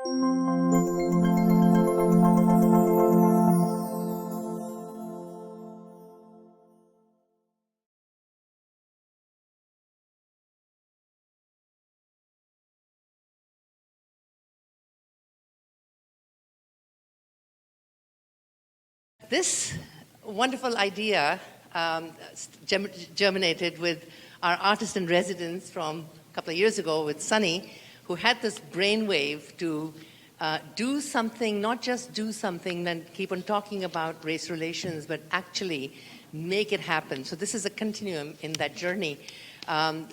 This wonderful idea germinated with our artist in residence from a couple of years ago with Sonny, who had this brainwave to do something, not just do something and keep on talking about race relations, but actually make it happen. So this is a continuum in that journey.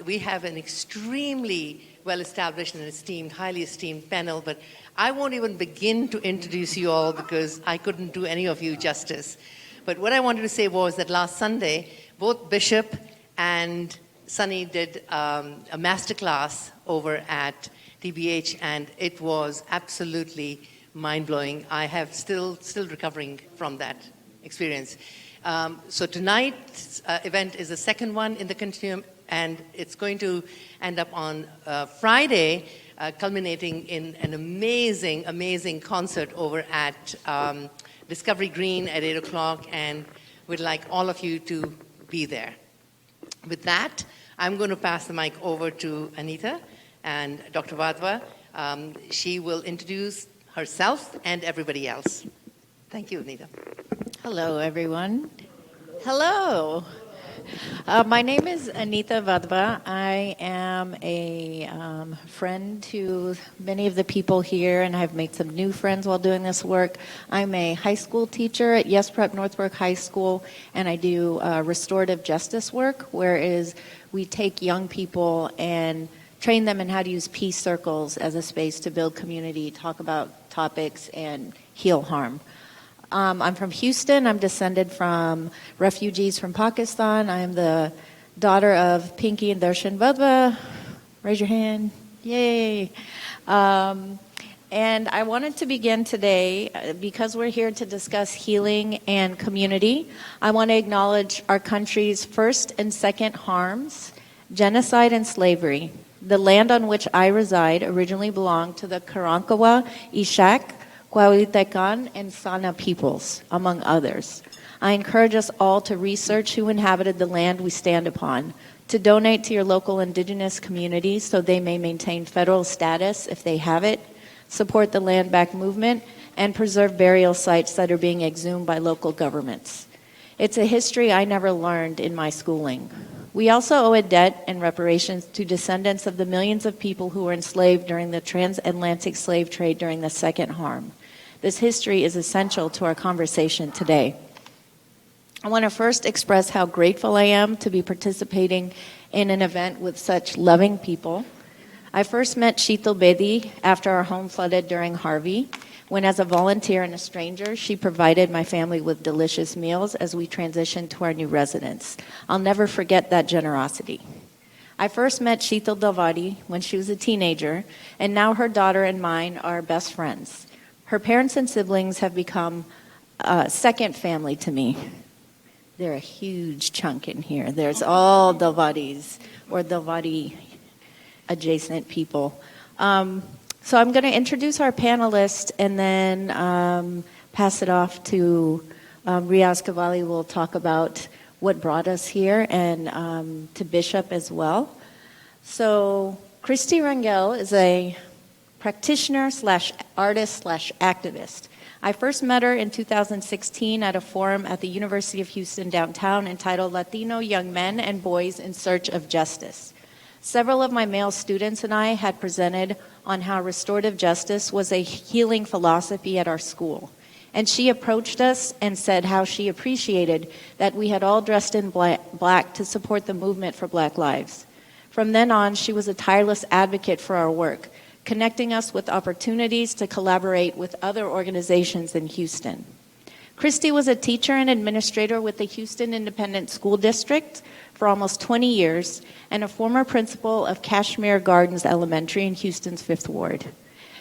We have an extremely well-established and esteemed, highly esteemed panel, but I won't even begin to introduce you all because I couldn't do any of you justice. But what I wanted to say was that last Sunday, both Bishop and Sonny did a masterclass over at TBH, and it was absolutely mind-blowing. I have still recovering from that experience. So tonight's event is the second one in the continuum, and it's going to end up on Friday, culminating in an amazing, amazing concert over at Discovery Green at 8 o'clock, and we'd like all of you to be there. With that, I'm going to pass the mic over to Anita and Dr. Wadhwa. She will introduce herself and everybody else. Thank you, Anita. Hello, everyone. Hello. My name is Anita Wadhwa. I am a friend to many of the people here, and I've made some new friends while doing this work. I'm a high school teacher at Yes Prep Northbrook High School, and I do restorative justice work, whereas we take young people and train them in how to use peace circles as a space to build community, talk about topics, and heal harm. I'm from Houston. I'm descended from refugees from Pakistan. I am the daughter of Pinky and Darshan Wadhwa. Raise your hand. Yay. And I wanted to begin today, because we're here to discuss healing and community, I want to acknowledge our country's first and second harms, genocide and slavery. The land on which I reside originally belonged to the Karankawa, Ishak, Kwaulitekan, and Sana peoples, among others. I encourage us all to research who inhabited the land we stand upon, to donate to your local indigenous communities so they may maintain federal status if they have it, support the land back movement, and preserve burial sites that are being exhumed by local governments. It's a history I never learned in my schooling. We also owe a debt and reparations to descendants of the millions of people who were enslaved during the transatlantic slave trade during the second harm. This history is essential to our conversation today. I want to first express how grateful I am to be participating in an event with such loving people. I first met Sheetal Bedi after our home flooded during Harvey, when as a volunteer and a stranger, she provided my family with delicious meals as we transitioned to our new residence. I'll never forget that generosity. I first met Sheetal Davadi when she was a teenager, and now her daughter and mine are best friends. Her parents and siblings have become second family to me. They're a huge chunk in here. There's all Davadis or Davadi adjacent people. So I'm going to introduce our panelists and then pass it off to Riaz Cavalli, who will talk about what brought us here, and to Bishop as well. So Kristi Rangel is a practitioner slash artist slash activist. I first met her in 2016 at a forum at the University of Houston downtown entitled Latino Young Men and Boys in Search of Justice. Several of my male students and I had presented on how restorative justice was a healing philosophy at our school. And she approached us and said how she appreciated that we had all dressed in black to support the movement for Black lives. From then on, she was a tireless advocate for our work, connecting us with opportunities to collaborate with other organizations in Houston. Kristi was a teacher and administrator with the Houston Independent School District for almost 20 years and a former principal of Kashmir Gardens Elementary in Houston's 5th Ward.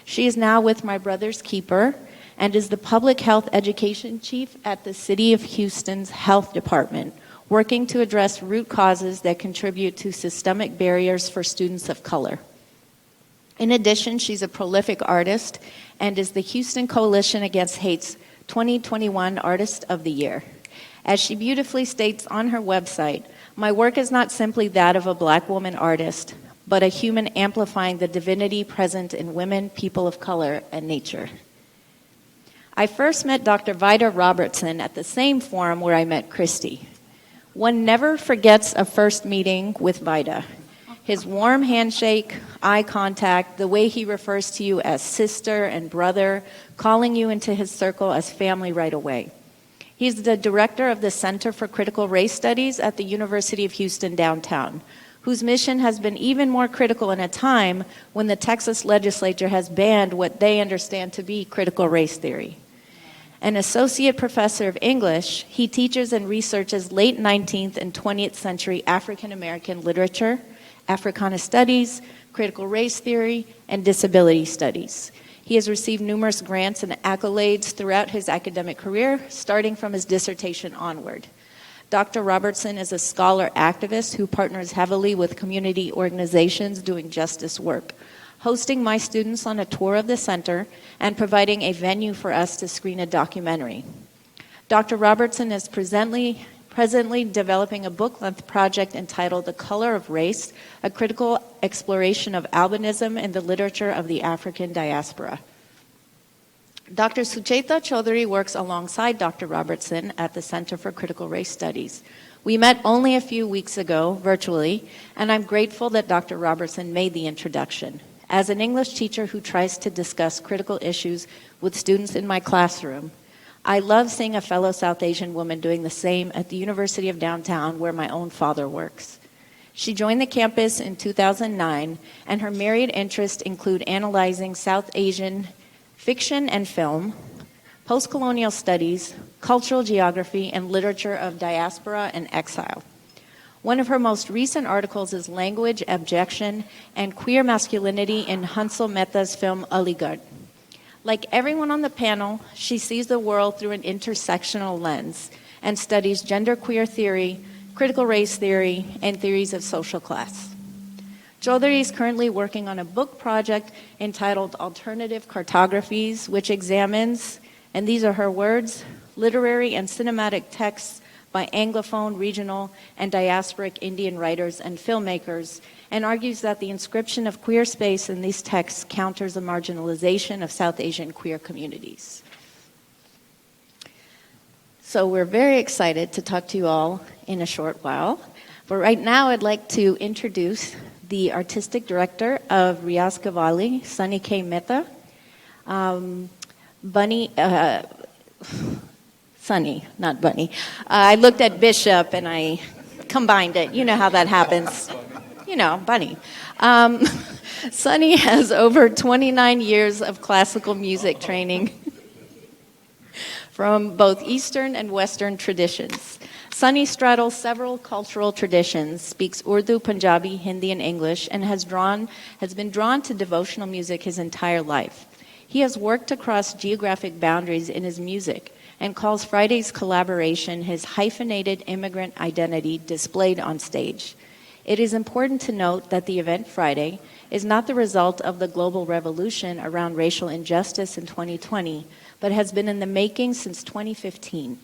She is now with My Brother's Keeper and is the public health education chief at the City of Houston's Health Department, working to address root causes that contribute to systemic barriers for students of color. In addition, she's a prolific artist and is the Houston Coalition Against Hate's 2021 Artist of the Year. As she beautifully states on her website, my work is not simply that of a Black woman artist, but a human amplifying the divinity present in women, people of color, and nature. I first met Dr. Vida Robertson at the same forum where I met Kristi. One never forgets a first meeting with Vida. His warm handshake, eye contact, the way he refers to you as sister and brother, calling you into his circle as family right away. He's the director of the Center for Critical Race Studies at the University of Houston downtown, whose mission has been even more critical in a time when the Texas legislature has banned what they understand to be critical race theory. An associate professor of English, he teaches and researches late 19th and 20th century African American literature, Africana studies, critical race theory, and disability studies. He has received numerous grants and accolades throughout his academic career, starting from his dissertation onward. Dr. Robertson is a scholar activist who partners heavily with community organizations doing justice work, hosting my students on a tour of the center and providing a venue for us to screen a documentary. Dr. Robertson is presently developing a book-length project entitled The Color of Race, a critical exploration of albinism in the literature of the African diaspora. Dr. Sucheta Choudhuri works alongside Dr. Robertson at the Center for Critical Race Studies. We met only a few weeks ago, virtually, and I'm grateful that Dr. Robertson made the introduction. As an English teacher who tries to discuss critical issues with students in my classroom, I love seeing a fellow South Asian woman doing the same at the University of Downtown, where my own father works. She joined the campus in 2009, and her myriad interests include analyzing South Asian fiction and film, post-colonial studies, cultural geography, and literature of diaspora and exile. One of her most recent articles is Language, Abjection, and Queer Masculinity in Hansel Mehta's film Aligarh. Like everyone on the panel, she sees the world through an intersectional lens and studies genderqueer theory, critical race theory, and theories of social class. Choudhuri is currently working on a book project entitled Alternative Cartographies, which examines, and these are her words, literary and cinematic texts by Anglophone, regional, and diasporic Indian writers and filmmakers, and argues that the inscription of queer space in these texts counters the marginalization of South Asian queer communities. So we're very excited to talk to you all in a short while. But right now I'd like to introduce the artistic director of Riaz Qawwali, Sonny K. Mehta. Sonny, not Bunny. I looked at Bishop and I combined it. You know how that happens. You know, Bunny. Sonny has over 29 years of classical music training from both Eastern and Western traditions. Sonny straddles several cultural traditions, speaks Urdu, Punjabi, Hindi, and English, and has been drawn to devotional music his entire life. He has worked across geographic boundaries in his music and calls Friday's collaboration his hyphenated immigrant identity displayed on stage. It is important to note that the event Friday is not the result of the global revolution around racial injustice in 2020, but has been in the making since 2015.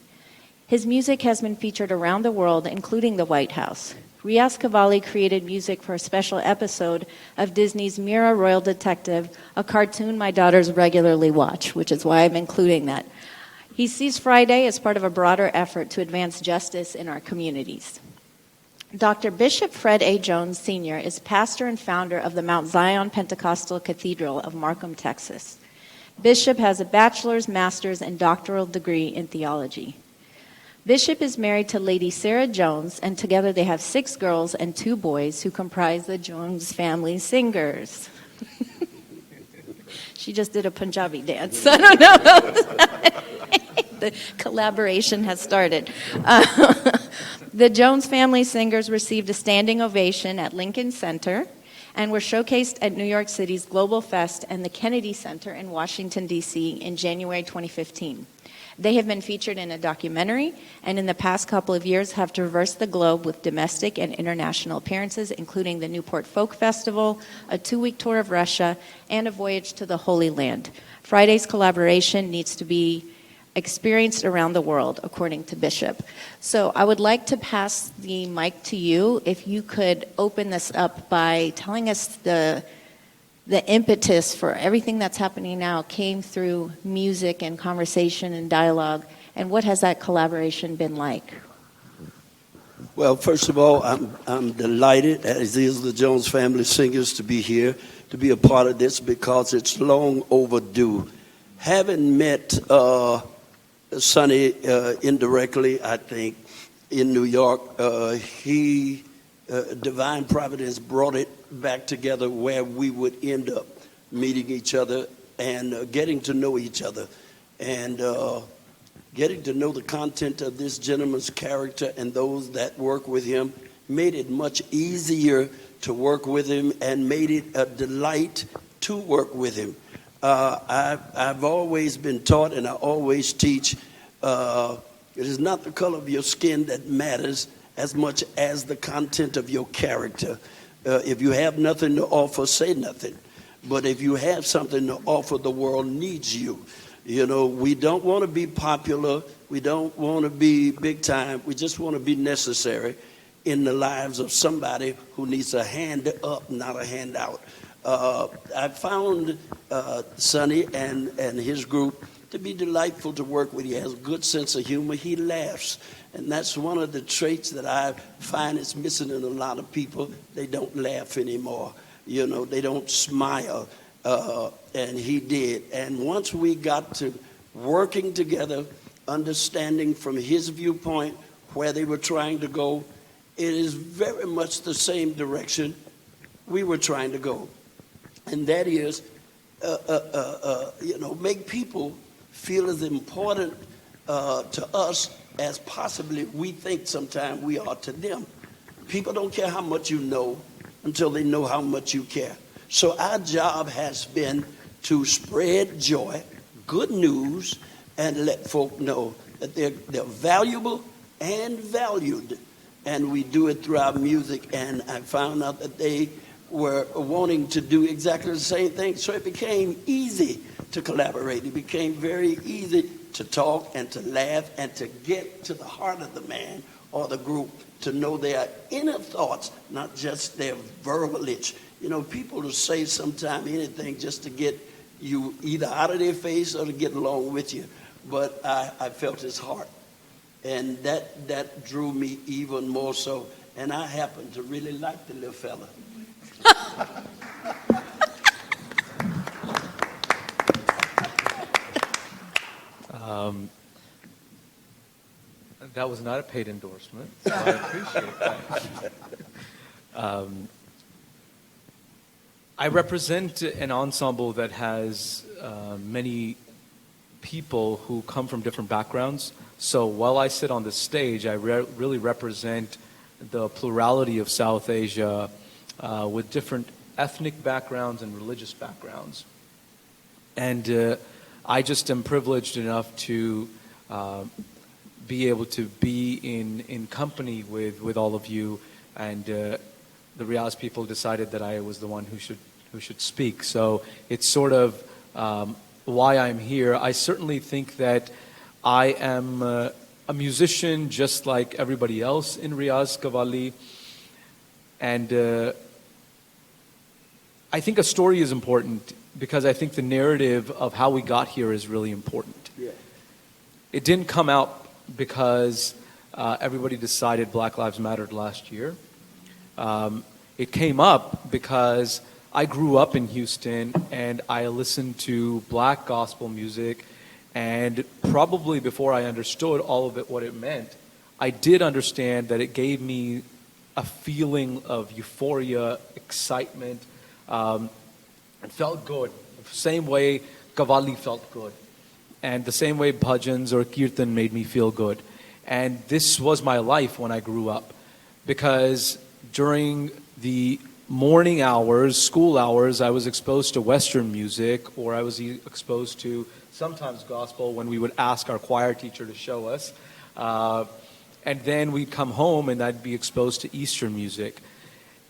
His music has been featured around the world, including the White House. Riaz Qawwali created music for a special episode of Disney's Mira Royal Detective, a cartoon my daughters regularly watch, which is why I'm including that. He sees Friday as part of a broader effort to advance justice in our communities. Dr. Bishop Fred A. Jones, Sr. is pastor and founder of the Mount Zion Pentecostal Cathedral of Markham, Texas. Bishop has a bachelor's, master's, and doctoral degree in theology. Bishop is married to Lady Sarah Jones, and together they have 6 girls and 2 boys who comprise the Jones Family Singers. She just did a Punjabi dance. I don't know. The collaboration has started. The Jones Family Singers received a standing ovation at Lincoln Center and were showcased at New York City's Global Fest and the Kennedy Center in Washington, D.C. in January 2015. They have been featured in a documentary, and in the past couple of years have traversed the globe with domestic and international appearances, including the Newport Folk Festival, a 2-week tour of Russia, and a voyage to the Holy Land. Friday's collaboration needs to be experienced around the world, according to Bishop. So I would like to pass the mic to you. If you could open this up by telling us the impetus for everything that's happening now came through music and conversation and dialogue, and what has that collaboration been like? Well, first of all, I'm delighted, as is the Jones Family Singers, to be here, to be a part of this, because it's long overdue. Having met Sonny indirectly, I think, in New York, Divine Providence brought it back together where we would end up meeting each other and getting to know each other, and getting to know the content of this gentleman's character and those that work with him made it much easier to work with him and made it a delight to work with him. I've always been taught, and I always teach, it is not the color of your skin that matters as much as the content of your character. If you have nothing to offer, say nothing. But if you have something to offer, the world needs you. You know, we don't want to be popular. We don't want to be big time. We just want to be necessary in the lives of somebody who needs a hand up, not a handout. I found Sonny and his group to be delightful to work with. He has a good sense of humor. He laughs. And that's one of the traits that I find is missing in a lot of people. They don't laugh anymore. You know, they don't smile. And he did. And once we got to working together, understanding from his viewpoint where they were trying to go, it is very much the same direction we were trying to go. And that is, make people feel as important to us as possibly we think sometimes we are to them. People don't care how much you know until they know how much you care. So our job has been to spread joy, good news, and let folk know that they're valuable and valued. And we do it through our music, and I found out that they were wanting to do exactly the same thing. So it became easy to collaborate. It became very easy to talk and to laugh and to get to the heart of the man or the group, to know their inner thoughts, not just their verbalage. You know, people will say sometimes anything just to get you either out of their face or to get along with you. But I felt his heart, and that drew me even more so. And I happen to really like the little fella. That was not a paid endorsement, so I appreciate that. I represent an ensemble that has many people who come from different backgrounds. So while I sit on the stage, I really represent the plurality of South Asia with different ethnic backgrounds and religious backgrounds. And I just am privileged enough to be able to be in company with all of you, and the Riaz people decided that I was the one who should speak. So it's sort of why I'm here. I certainly think that I am a musician just like everybody else in Riaz Qawwali, and I think a story is important because I think the narrative of how we got here is really important. Yeah. It didn't come out because everybody decided Black Lives Mattered last year. It came up because I grew up in Houston and I listened to black gospel music, and probably before I understood all of it, what it meant, I did understand that it gave me a feeling of euphoria, excitement. It felt good, the same way Qawwali felt good, and the same way bhajans or kirtan made me feel good. And this was my life when I grew up, because during the morning hours, school hours, I was exposed to Western music, or I was exposed to sometimes gospel when we would ask our choir teacher to show us. And then we'd come home and I'd be exposed to Eastern music.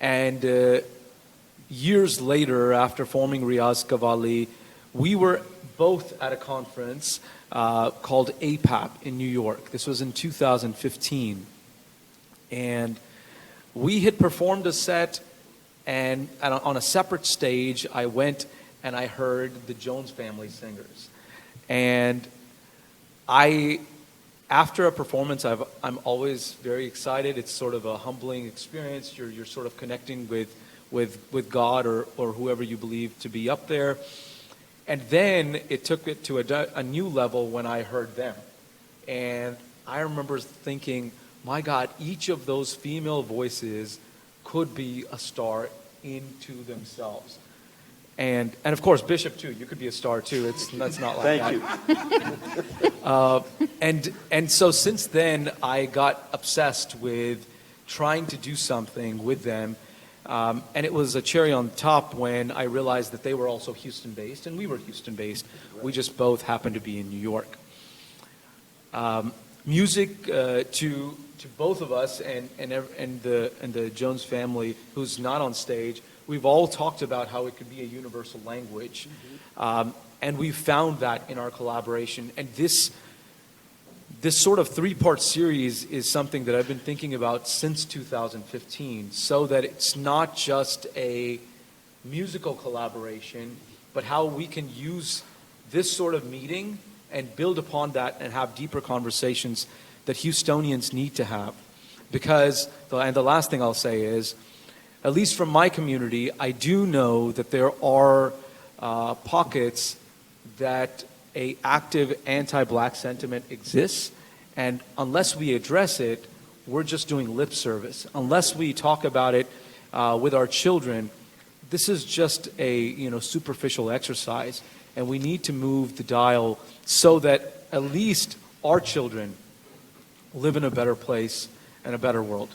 And years later, after forming Riaz Qawwali, we were both at a conference called APAP in New York. This was in 2015. And we had performed a set, and on a separate stage, I went and I heard the Jones family singers. And after a performance, I'm always very excited. It's sort of a humbling experience. You're sort of connecting with God or whoever you believe to be up there. And then it took it to a new level when I heard them. And I remember thinking, my God, each of those female voices could be a star into themselves. And of course, Bishop too. You could be a star too. That's not like that. Thank you. And so since then, I got obsessed with trying to do something with them. And it was a cherry on top when I realized that they were also Houston-based, and we were Houston-based. We just both happened to be in New York. Music to both of us and the Jones family, who's not on stage, we've all talked about how it could be a universal language, and we've found that in our collaboration. And this sort of three-part series is something that I've been thinking about since 2015, so that it's not just a musical collaboration, but how we can use this sort of meeting and build upon that and have deeper conversations that Houstonians need to have. Because, and the last thing I'll say is, at least from my community, I do know that there are pockets that a active anti-black sentiment exists, and unless we address it, we're just doing lip service. Unless we talk about it with our children, this is just a superficial exercise, and we need to move the dial so that at least our children live in a better place and a better world.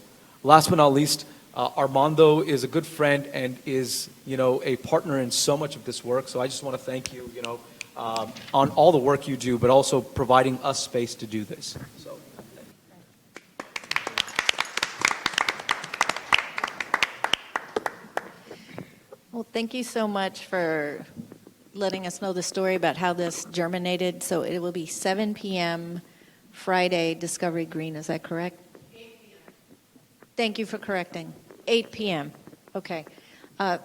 Last but not least, Armando is a good friend and is a partner in so much of this work. So I just want to thank you, on all the work you do, but also providing us space to do this. So. Well, thank you so much for letting us know the story about how this germinated. So it will be 7 p.m. Friday, Discovery Green. Is that correct? 8 p.m. Thank you for correcting. 8 p.m. Okay.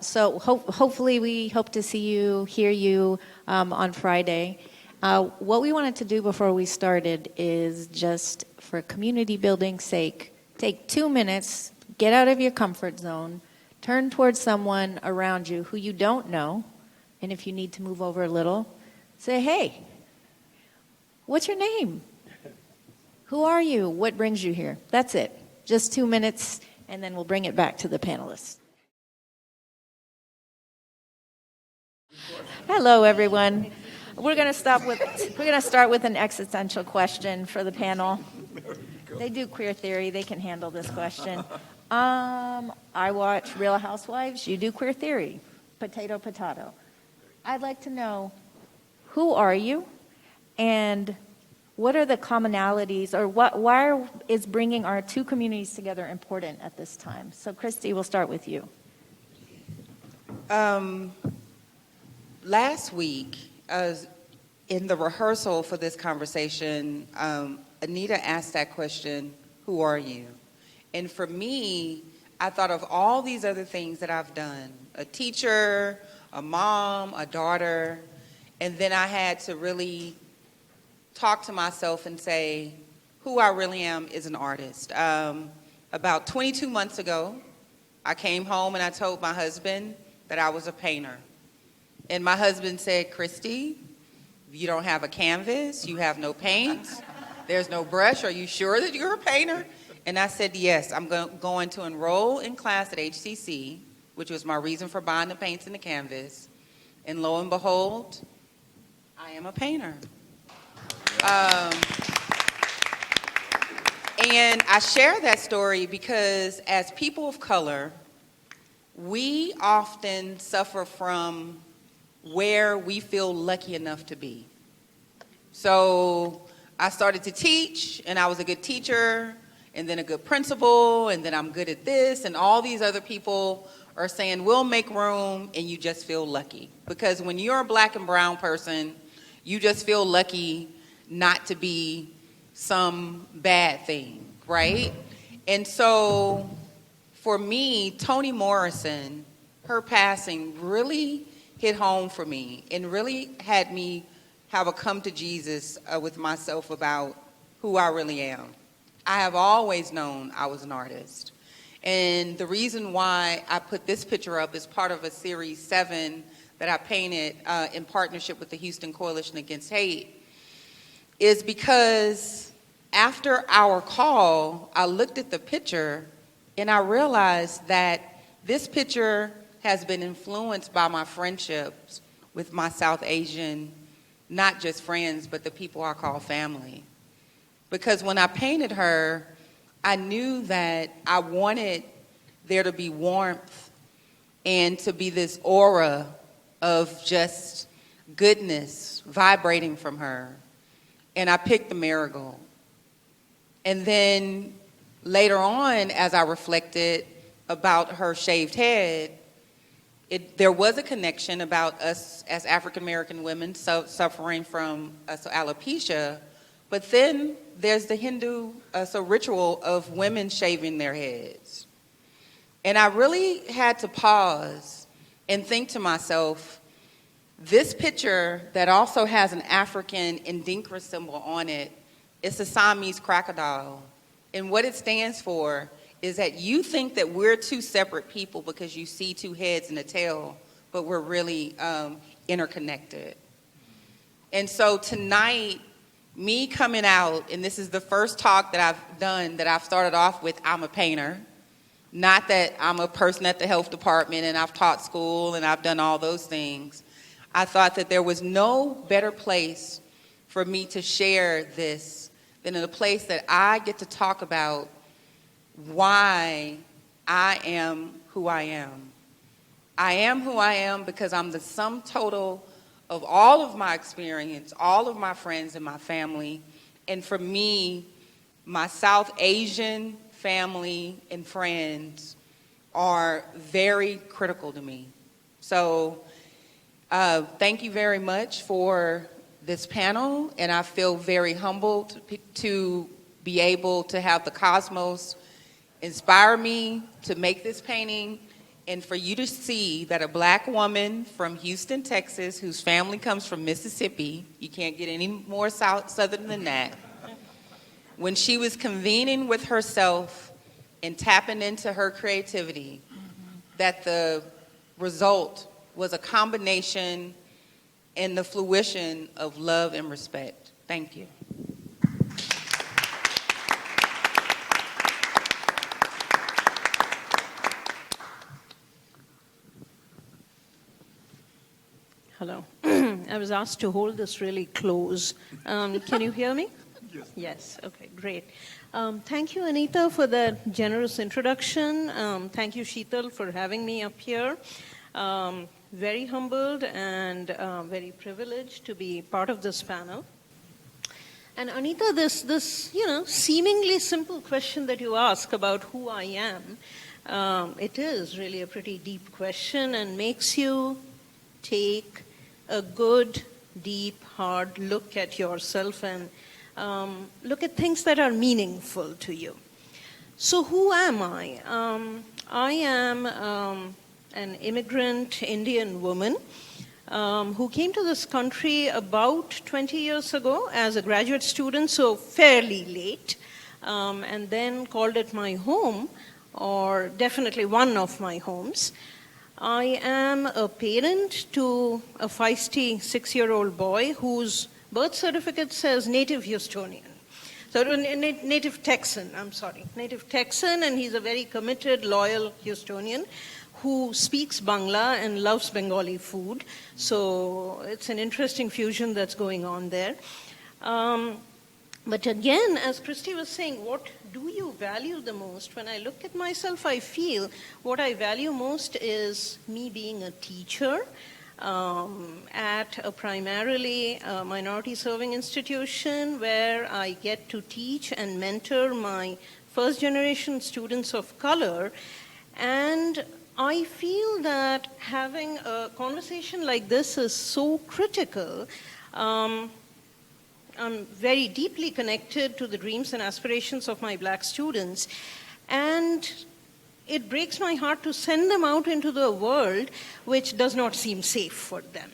So hopefully we hope to see you, hear you on Friday. What we wanted to do before we started is just for community building's sake, take 2 minutes, get out of your comfort zone, turn towards someone around you who you don't know, and if you need to move over a little, say, hey, what's your name? Who are you? What brings you here? That's it. Just 2 minutes, and then we'll bring it back to the panelists. Hello, everyone. We're going to start with an existential question for the panel. They do queer theory. They can handle this question. I watch Real Housewives. You do queer theory. Potato, potato. I'd like to know, who are you, and what are the commonalities, or why is bringing our two communities together important at this time? So, Kristi, we'll start with you. Last week, in the rehearsal for this conversation, Anita asked that question, who are you? And for me, I thought of all these other things that I've done, a teacher, a mom, a daughter, and then I had to really talk to myself and say, who I really am is an artist. About 22 months ago, I came home and I told my husband that I was a painter. And my husband said, Kristi, you don't have a canvas, you have no paint, there's no brush, are you sure that you're a painter? And I said, yes, I'm going to enroll in class at HCC, which was my reason for buying the paints and the canvas. And lo and behold, I am a painter. And I share that story because as people of color, we often suffer from where we feel lucky enough to be. So I started to teach, and I was a good teacher, and then a good principal, and then I'm good at this, and all these other people are saying, we'll make room, and you just feel lucky. Because when you're a black and brown person, you just feel lucky not to be some bad thing, right? And so for me, Toni Morrison, her passing really hit home for me and really had me have a come to Jesus with myself about who I really am. I have always known I was an artist. And the reason why I put this picture up is part of a series 7 that I painted in partnership with the Houston Coalition Against Hate, is because after our call, I looked at the picture and I realized that this picture has been influenced by my friendships with my South Asian, not just friends, but the people I call family. Because when I painted her, I knew that I wanted there to be warmth and to be this aura of just goodness vibrating from her. And I picked the marigold. And then later on, as I reflected about her shaved head, there was a connection about us as African American women suffering from alopecia, but then there's the Hindu ritual of women shaving their heads. And I really had to pause and think to myself, this picture that also has an African Ndinkra symbol on it, it's a Siamese crocodile. And what it stands for is that you think that we're two separate people because you see two heads and a tail, but we're really interconnected. And so tonight, me coming out, and this is the first talk that I've done that I've started off with, I'm a painter. Not that I'm a person at the health department and I've taught school and I've done all those things. I thought that there was no better place for me to share this than in a place that I get to talk about why I am who I am. I am who I am because I'm the sum total of all of my experience, all of my friends and my family. And for me, my South Asian family and friends are very critical to me. So thank you very much for this panel, and I feel very humbled to be able to have the cosmos inspire me to make this painting, and for you to see that a black woman from Houston, Texas, whose family comes from Mississippi, you can't get any more southern than that, when she was convening with herself and tapping into her creativity, that the result was a combination and the fruition of love and respect. Thank you. Hello. I was asked to hold this really close. Can you hear me? Yes. Yes. Okay, great. Thank you, Anita, for that generous introduction. Thank you, Sheetal, for having me up here. Very humbled and very privileged to be part of this panel. And Anita, this seemingly simple question that you ask about who I am, it is really a pretty deep question and makes you take a good, deep, hard look at yourself and look at things that are meaningful to you. So who am I? I am an immigrant Indian woman who came to this country about 20 years ago as a graduate student, so fairly late, and then called it my home, or definitely one of my homes. I am a parent to a feisty 6-year-old boy whose birth certificate says native Houstonian. So native Texan, native Texan, and he's a very committed, loyal Houstonian who speaks Bangla and loves Bengali food. So it's an interesting fusion that's going on there. But again, as Kristi was saying, what do you value the most? When I look at myself, I feel what I value most is me being a teacher at a primarily minority-serving institution where I get to teach and mentor my first-generation students of color. And I feel that having a conversation like this is so critical. I'm very deeply connected to the dreams and aspirations of my black students, and it breaks my heart to send them out into the world which does not seem safe for them.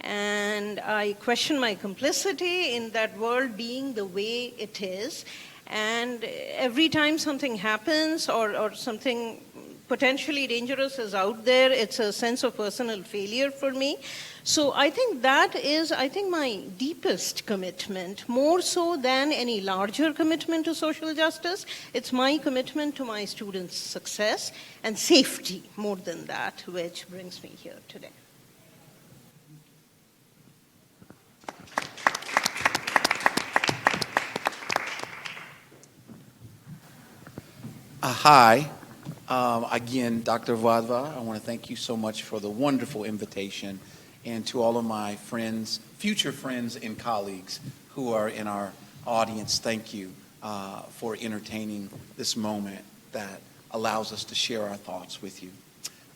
And I question my complicity in that world being the way it is. And every time something happens or something potentially dangerous is out there, it's a sense of personal failure for me. So I think that is, my deepest commitment, more so than any larger commitment to social justice. It's my commitment to my students' success and safety, more than that, which brings me here today. Hi. Again, Dr. Wadhwa, I want to thank you so much for the wonderful invitation, and to all of my friends, future friends and colleagues who are in our audience, thank you for entertaining this moment that allows us to share our thoughts with you.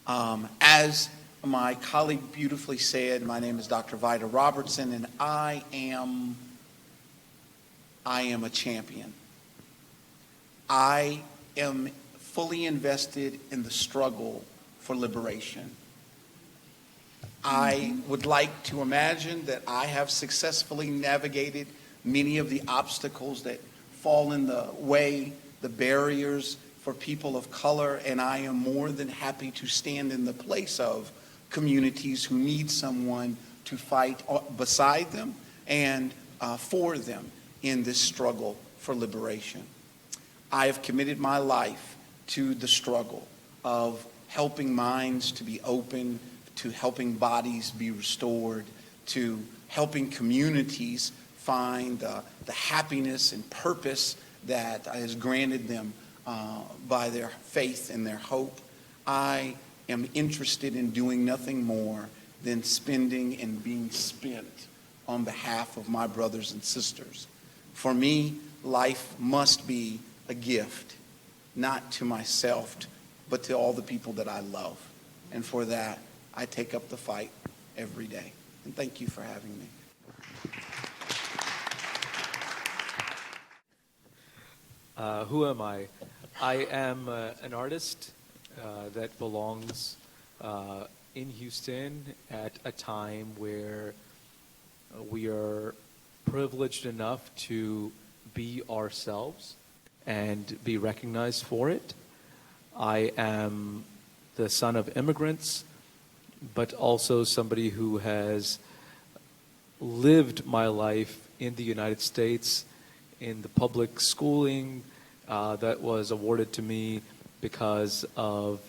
As my colleague beautifully said, my name is Dr. Vida Robertson, and I am a champion. I am fully invested in the struggle for liberation. I would like to imagine that I have successfully navigated many of the obstacles that fall in the way, the barriers for people of color, and I am more than happy to stand in the place of communities who need someone to fight beside them and for them in this struggle for liberation. I have committed my life to the struggle of helping minds to be open, to helping bodies be restored, to helping communities find the happiness and purpose that is granted them by their faith and their hope. I am interested in doing nothing more than spending and being spent on behalf of my brothers and sisters. For me, life must be a gift, not to myself, but to all the people that I love. And for that, I take up the fight every day. And thank you for having me. Who am I? I am an artist that belongs in Houston at a time where we are privileged enough to be ourselves and be recognized for it. I am the son of immigrants, but also somebody who has lived my life in the United States in the public schooling that was awarded to me because of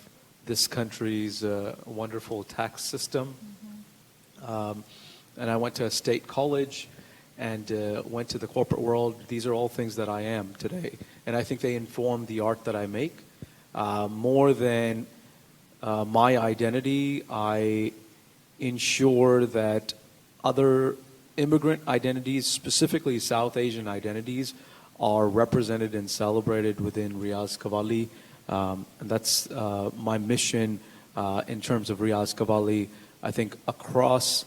this country's wonderful tax system. And I went to a state college and went to the corporate world. These are all things that I am today. And I think they inform the art that I make. More than my identity, I ensure that other immigrant identities, specifically South Asian identities, are represented and celebrated within Riaz Qawwali. And that's my mission in terms of Riaz Qawwali. I think across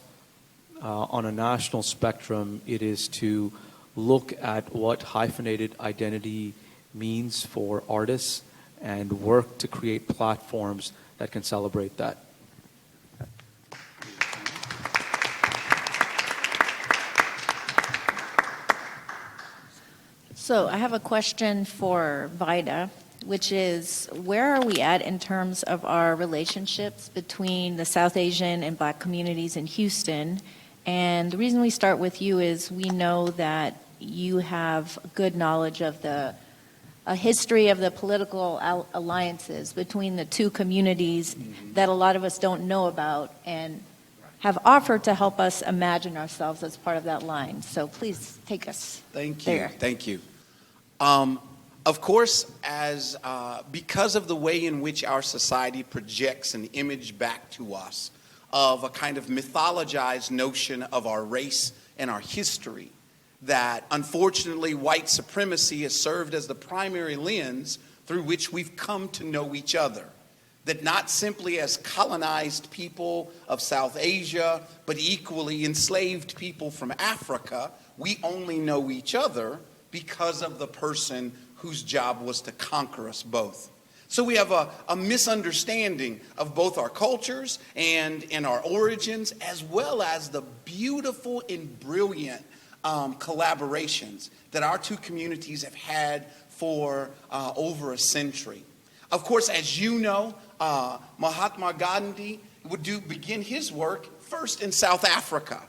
on a national spectrum, it is to look at what hyphenated identity means for artists and work to create platforms that can celebrate that. So I have a question for Vida, which is, where are we at in terms of our relationships between the South Asian and Black communities in Houston? And the reason we start with you is we know that you have good knowledge of a history of the political alliances between the two communities that a lot of us don't know about. And have offered to help us imagine ourselves as part of that line. So please take us Thank you. there. Thank you. Of course, because of the way in which our society projects an image back to us of a kind of mythologized notion of our race and our history, that unfortunately white supremacy has served as the primary lens through which we've come to know each other. That not simply as colonized people of South Asia, but equally enslaved people from Africa, we only know each other because of the person whose job was to conquer us both. So we have a misunderstanding of both our cultures and our origins, as well as the beautiful and brilliant collaborations that our two communities have had for over a century. Of course, as you know, Mahatma Gandhi would begin his work first in South Africa.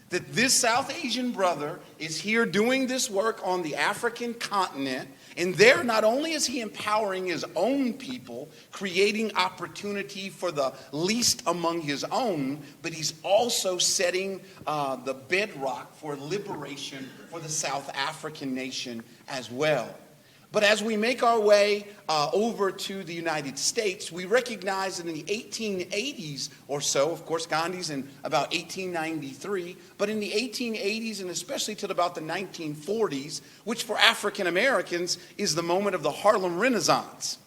That this South Asian brother is here doing this work on the African continent, and there not only is he empowering his own people, creating opportunity for the least among his own, but he's also setting the bedrock for liberation for the South African nation as well. But as we make our way over to the United States, we recognize that in the 1880s or so, of course, Gandhi's in about 1893, but in the 1880s and especially till about the 1940s, which for African Americans is the moment of the Harlem Renaissance.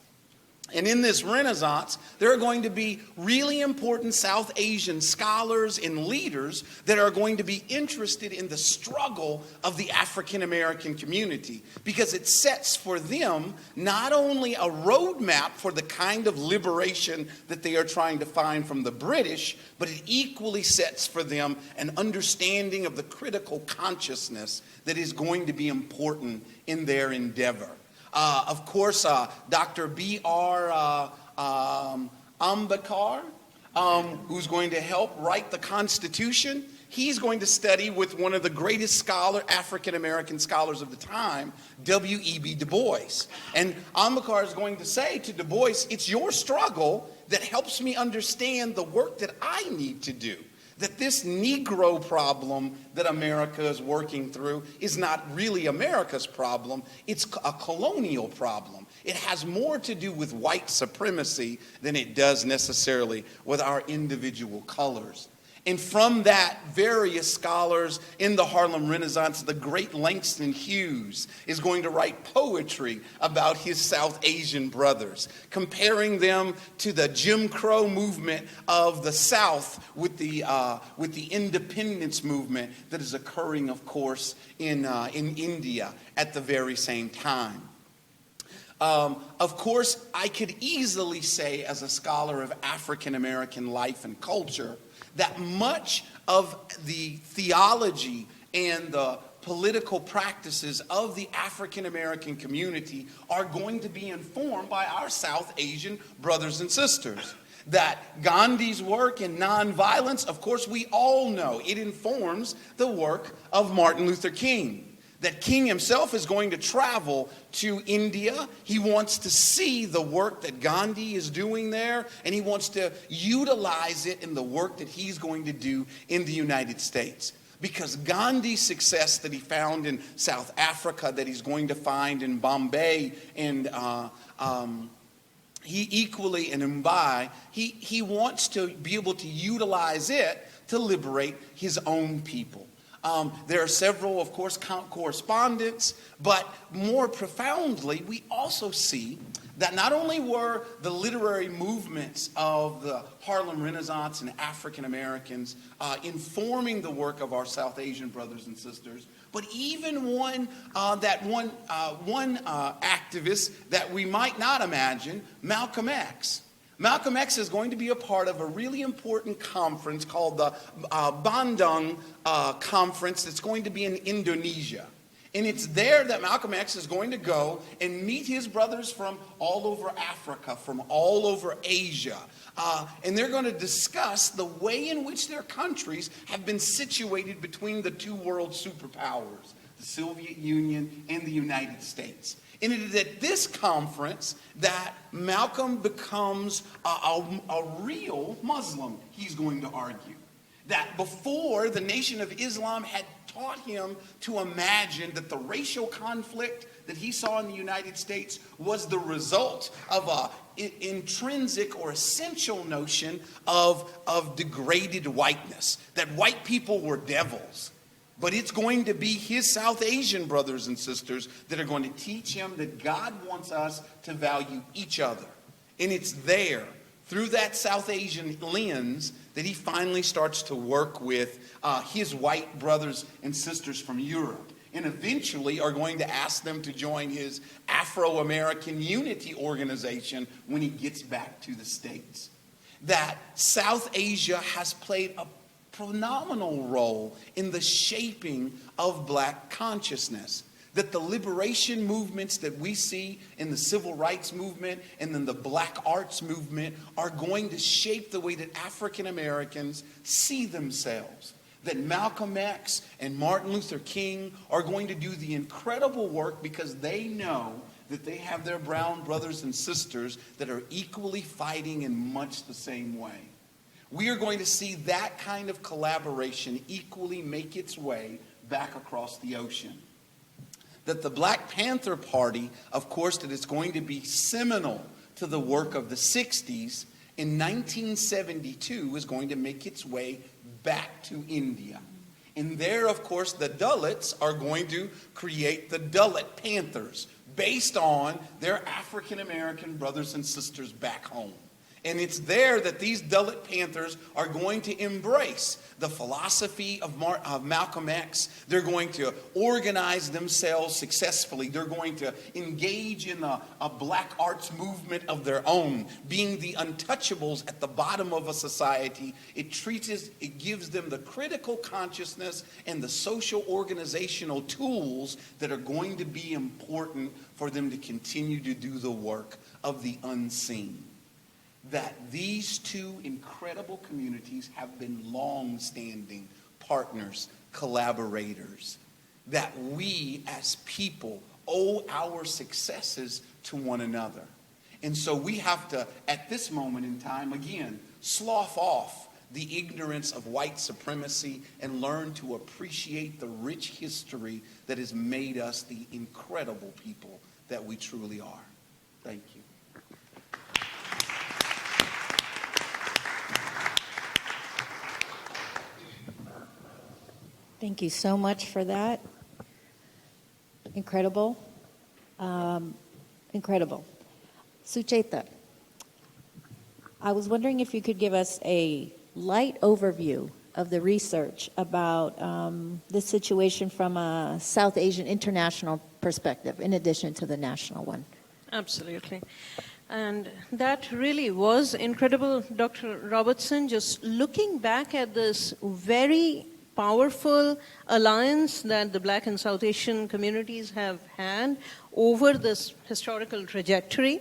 And in this Renaissance, there are going to be really important South Asian scholars and leaders that are going to be interested in the struggle of the African American community, because it sets for them not only a roadmap for the kind of liberation that they are trying to find from the British, but it equally sets for them an understanding of the critical consciousness that is going to be important in their endeavor. Of course, Dr. B.R. Ambedkar, who's going to help write the Constitution, he's going to study with one of the greatest African-American scholars of the time, W.E.B. Du Bois. And Ambedkar is going to say to Du Bois, it's your struggle that helps me understand the work that I need to do. That this Negro problem that America is working through is not really America's problem, it's a colonial problem. It has more to do with white supremacy than it does necessarily with our individual colors. And from that, various scholars in the Harlem Renaissance, the great Langston Hughes is going to write poetry about his South Asian brothers, comparing them to the Jim Crow movement of the South with the independence movement that is occurring, of course, in India at the very same time. Of course, I could easily say, as a scholar of African American life and culture, that much of the theology and the political practices of the African American community are going to be informed by our South Asian brothers and sisters. That Gandhi's work in nonviolence, of course, we all know it informs the work of Martin Luther King. That King himself is going to travel to India. He wants to see the work that Gandhi is doing there, and he wants to utilize it in the work that he's going to do in the United States. Because Gandhi's success that he found in South Africa, that he's going to find in Bombay and he equally in Mumbai, he wants to be able to utilize it to liberate his own people. There are several, of course, correspondence, but more profoundly, we also see that not only were the literary movements of the Harlem Renaissance and African Americans informing the work of our South Asian brothers and sisters, but even one activist that we might not imagine, Malcolm X. Malcolm X is going to be a part of a really important conference called the Bandung Conference that's going to be in Indonesia. And it's there that Malcolm X is going to go and meet his brothers from all over Africa, from all over Asia. And they're going to discuss the way in which their countries have been situated between the two world superpowers, the Soviet Union and the United States. And it is at this conference that Malcolm becomes a real Muslim, he's going to argue. That before, the Nation of Islam had taught him to imagine that the racial conflict that he saw in the United States was the result of an intrinsic or essential notion of degraded whiteness, that white people were devils. But it's going to be his South Asian brothers and sisters that are going to teach him that God wants us to value each other. And it's there, through that South Asian lens, that he finally starts to work with his white brothers and sisters from Europe, and eventually are going to ask them to join his Afro-American Unity organization when he gets back to the States. That South Asia has played a phenomenal role in the shaping of black consciousness. That the liberation movements that we see in the civil rights movement and then the black arts movement are going to shape the way that African Americans see themselves. That Malcolm X and Martin Luther King are going to do the incredible work because they know that they have their brown brothers and sisters that are equally fighting in much the same way. We are going to see that kind of collaboration equally make its way back across the ocean. That the Black Panther Party, of course, that is going to be seminal to the work of the 60s, in 1972 is going to make its way back to India. And there, of course, the Dalits are going to create the Dalit Panthers based on their African American brothers and sisters back home. And it's there that these Dalit Panthers are going to embrace the philosophy of Malcolm X. They're going to organize themselves successfully. They're going to engage in a black arts movement of their own, being the untouchables at the bottom of a society. It gives them the critical consciousness and the social organizational tools that are going to be important for them to continue to do the work of the unseen. That these two incredible communities have been long-standing partners, collaborators, that we as people owe our successes to one another. And so we have to, at this moment in time, again, slough off the ignorance of white supremacy and learn to appreciate the rich history that has made us the incredible people that we truly are. Thank you. Thank you so much for that. Incredible. Incredible. Sucheta, I was wondering if you could give us a light overview of the research about this situation from a South Asian international perspective, in addition to the national one. Absolutely. And that really was incredible, Dr. Robertson, just looking back at this very powerful alliance that the Black and South Asian communities have had over this historical trajectory.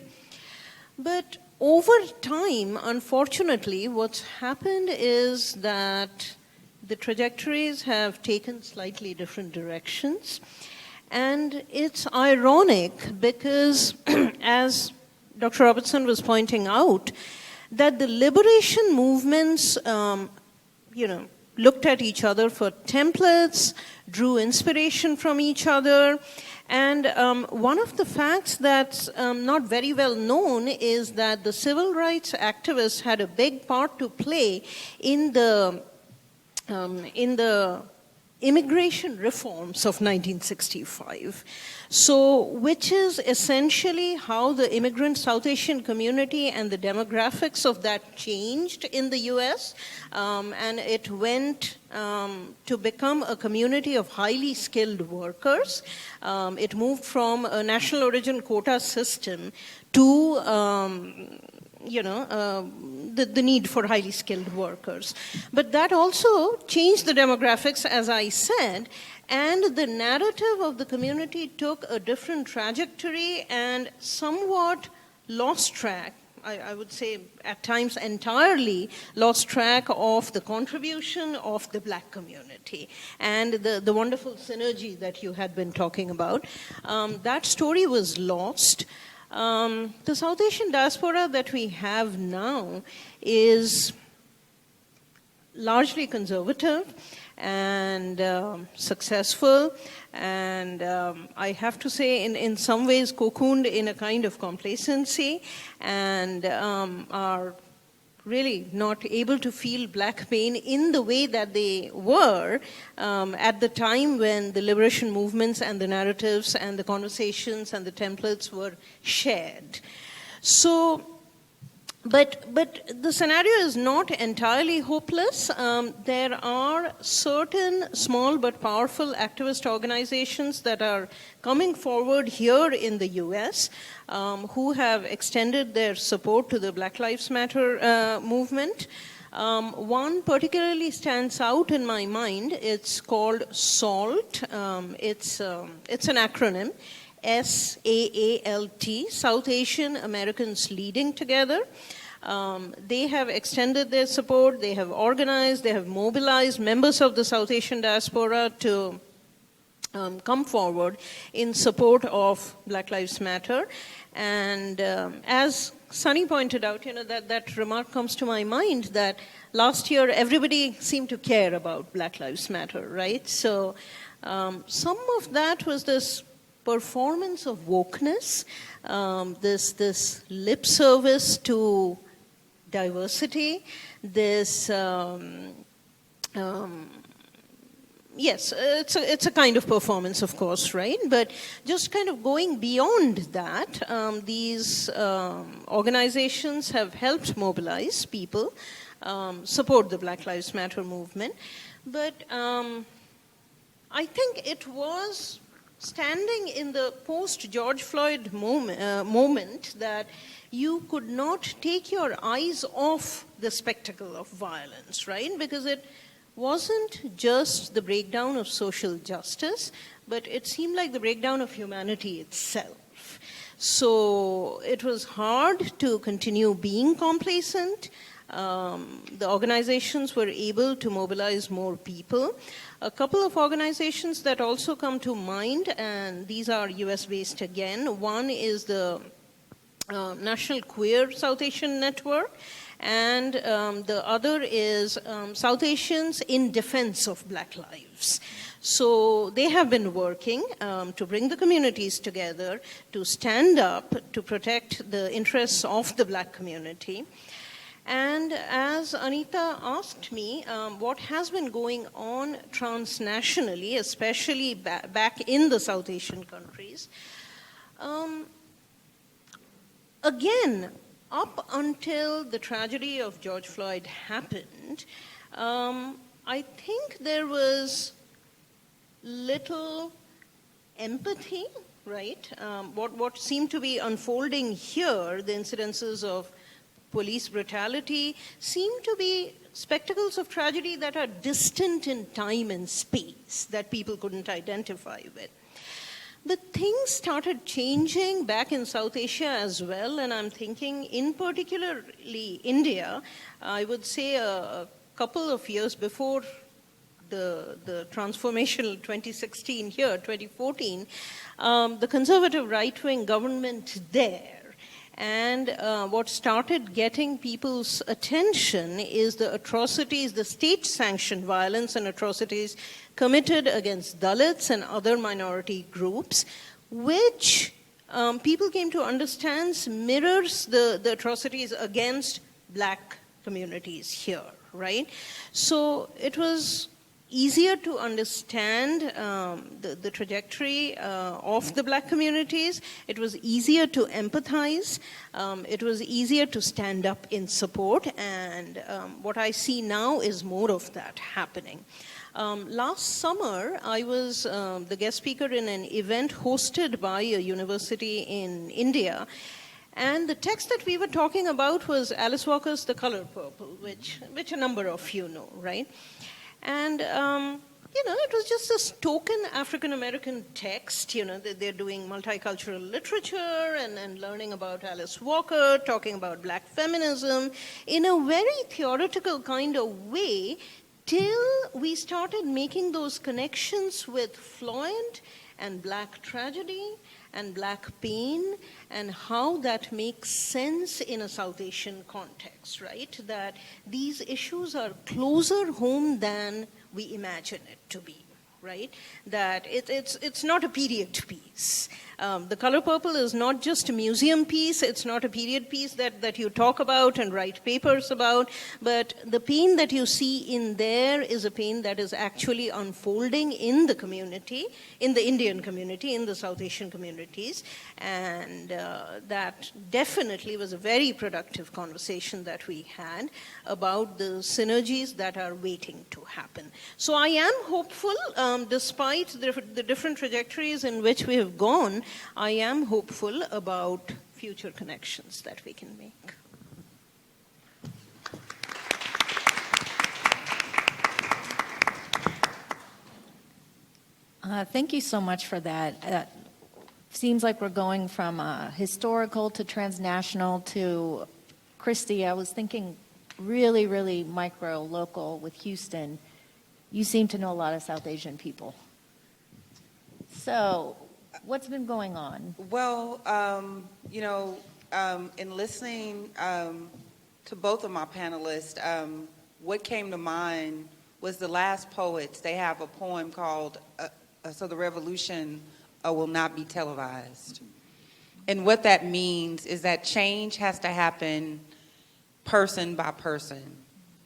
But over time, unfortunately, what's happened is that the trajectories have taken slightly different directions. And it's ironic because, as Dr. Robertson was pointing out, that the liberation movements, looked at each other for templates, drew inspiration from each other. And one of the facts that's not very well known is that the civil rights activists had a big part to play in the immigration reforms of 1965. So, which is essentially how the immigrant South Asian community and the demographics of that changed in the US. And it went to become a community of highly skilled workers. It moved from a national origin quota system to the need for highly skilled workers. But that also changed the demographics, as I said, and the narrative of the community took a different trajectory and somewhat lost track, I would say at times entirely lost track of the contribution of the Black community and the wonderful synergy that you had been talking about. That story was lost. The South Asian diaspora that we have now is largely conservative and successful, and I have to say in some ways cocooned in a kind of complacency, and are really not able to feel black pain in the way that they were at the time when the liberation movements and the narratives and the conversations and the templates were shared. So, but the scenario is not entirely hopeless. There are certain small but powerful activist organizations that are coming forward here in the US who have extended their support to the Black Lives Matter movement. One particularly stands out in my mind. It's called SALT. It's an acronym. SAALT, South Asian Americans Leading Together. They have extended their support, they have organized, they have mobilized members of the South Asian diaspora to come forward in support of Black Lives Matter. And as Sonny pointed out, that remark comes to my mind that last year everybody seemed to care about Black Lives Matter, right? So some of that was this performance of wokeness, this lip service to diversity, this yes, it's a kind of performance, of course, right? But just kind of going beyond that, these organizations have helped mobilize people, support the Black Lives Matter movement. But I think it was standing in the post-George Floyd moment that you could not take your eyes off the spectacle of violence, right? Because it wasn't just the breakdown of social justice, but it seemed like the breakdown of humanity itself. So it was hard to continue being complacent. The organizations were able to mobilize more people. A couple of organizations that also come to mind, and these are US-based again. One is the National Queer South Asian Network, and the other is South Asians in Defense of Black Lives. So they have been working to bring the communities together, to stand up, to protect the interests of the Black community. And as Anita asked me, what has been going on transnationally, especially back in the South Asian countries, again, up until the tragedy of George Floyd happened, I think there was little empathy, right? What seemed to be unfolding here, the incidences of police brutality, seem to be spectacles of tragedy that are distant in time and space, that people couldn't identify with. But things started changing back in South Asia as well, and I'm thinking in particularly India. I would say a couple of years before the transformational 2016 here, 2014, the conservative right-wing government there. And what started getting people's attention is the atrocities, the state-sanctioned violence and atrocities committed against Dalits and other minority groups, which people came to understand mirrors the atrocities against Black communities here, right? So it was easier to understand the trajectory of the Black communities. It was easier to empathize. It was easier to stand up in support. And what I see now is more of that happening. Last summer, I was the guest speaker in an event hosted by a university in India. And the text that we were talking about was Alice Walker's The Color Purple, which a number of you know, right? And, it was just this token African-American text, they're doing multicultural literature and learning about Alice Walker, talking about Black feminism in a very theoretical kind of way till we started making those connections with Floyd and Black tragedy and Black pain, and how that makes sense in a South Asian context, right? That these issues are closer home than we imagine it to be, right? That it's not a period piece. The Color Purple is not just a museum piece, it's not a period piece that you talk about and write papers about, but the pain that you see in there is a pain that is actually unfolding in the community, in the Indian community, in the South Asian communities, and that definitely was a very productive conversation that we had about the synergies that are waiting to happen. So I am hopeful, despite the different trajectories in which we have gone, I am hopeful about future connections that we can make. Thank you so much for that. Seems like we're going from historical to transnational to Kristi. I was thinking really, really micro, local with Houston. You seem to know a lot of South Asian people. So, what's been going on? Well, in listening to both of my panelists, what came to mind was the last poets. They have a poem called So the Revolution Will Not Be Televised. And what that means is that change has to happen person by person,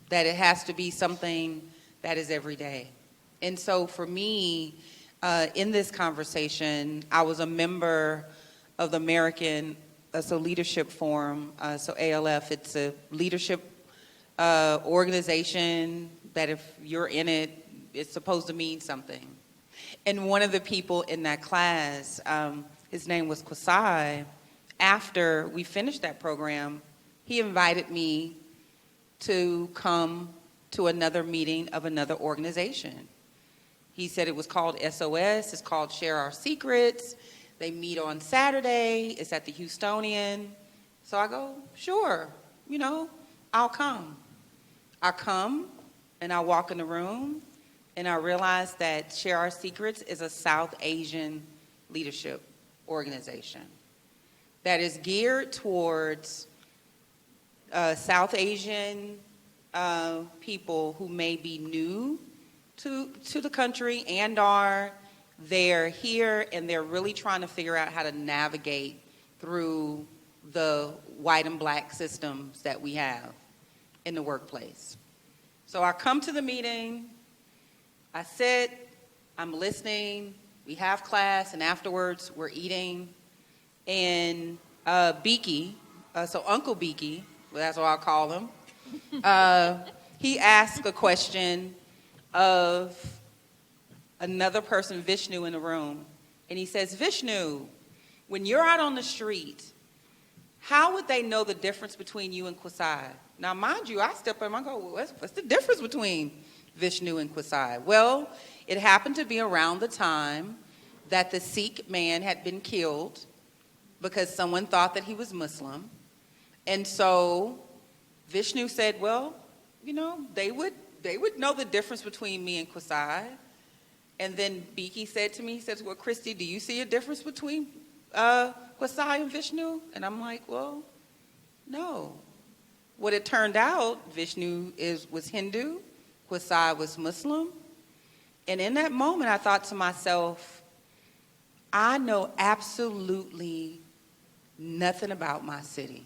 that it has to be something that is every day. And so for me, in this conversation, I was a member of the American Leadership Forum, so ALF. It's a leadership organization that if you're in it, it's supposed to mean something. And one of the people in that class, his name was Kwasai. After we finished that program, he invited me to come to another meeting of another organization. He said it was called SOS, it's called Share Our Secrets. They meet on Saturday, it's at the Houstonian. So I go, sure, I'll come. I come and I walk in the room and I realize that Share Our Secrets is a South Asian leadership organization that is geared towards South Asian people who may be new to the country and they're here and they're really trying to figure out how to navigate through the white and black systems that we have in the workplace. So I come to the meeting, I sit, I'm listening, we have class, and afterwards we're eating. And Beaky, so Uncle Beaky, well, that's what I'll call him, he asked a question of another person, Vishnu, in the room. And he says, Vishnu, when you're out on the street, how would they know the difference between you and Kwasai? Now, mind you, I step up and I go, well, what's the difference between Vishnu and Kwasai? Well, it happened to be around the time that the Sikh man had been killed because someone thought that he was Muslim. And so Vishnu said, well, they would know the difference between me and Kwasai. And then Beaky said to me, he says, well, Kristi, do you see a difference between Kwasai and Vishnu? And I'm like, well, no. What it turned out, Vishnu was Hindu, Kwasai was Muslim. And in that moment, I thought to myself, I know absolutely nothing about my city.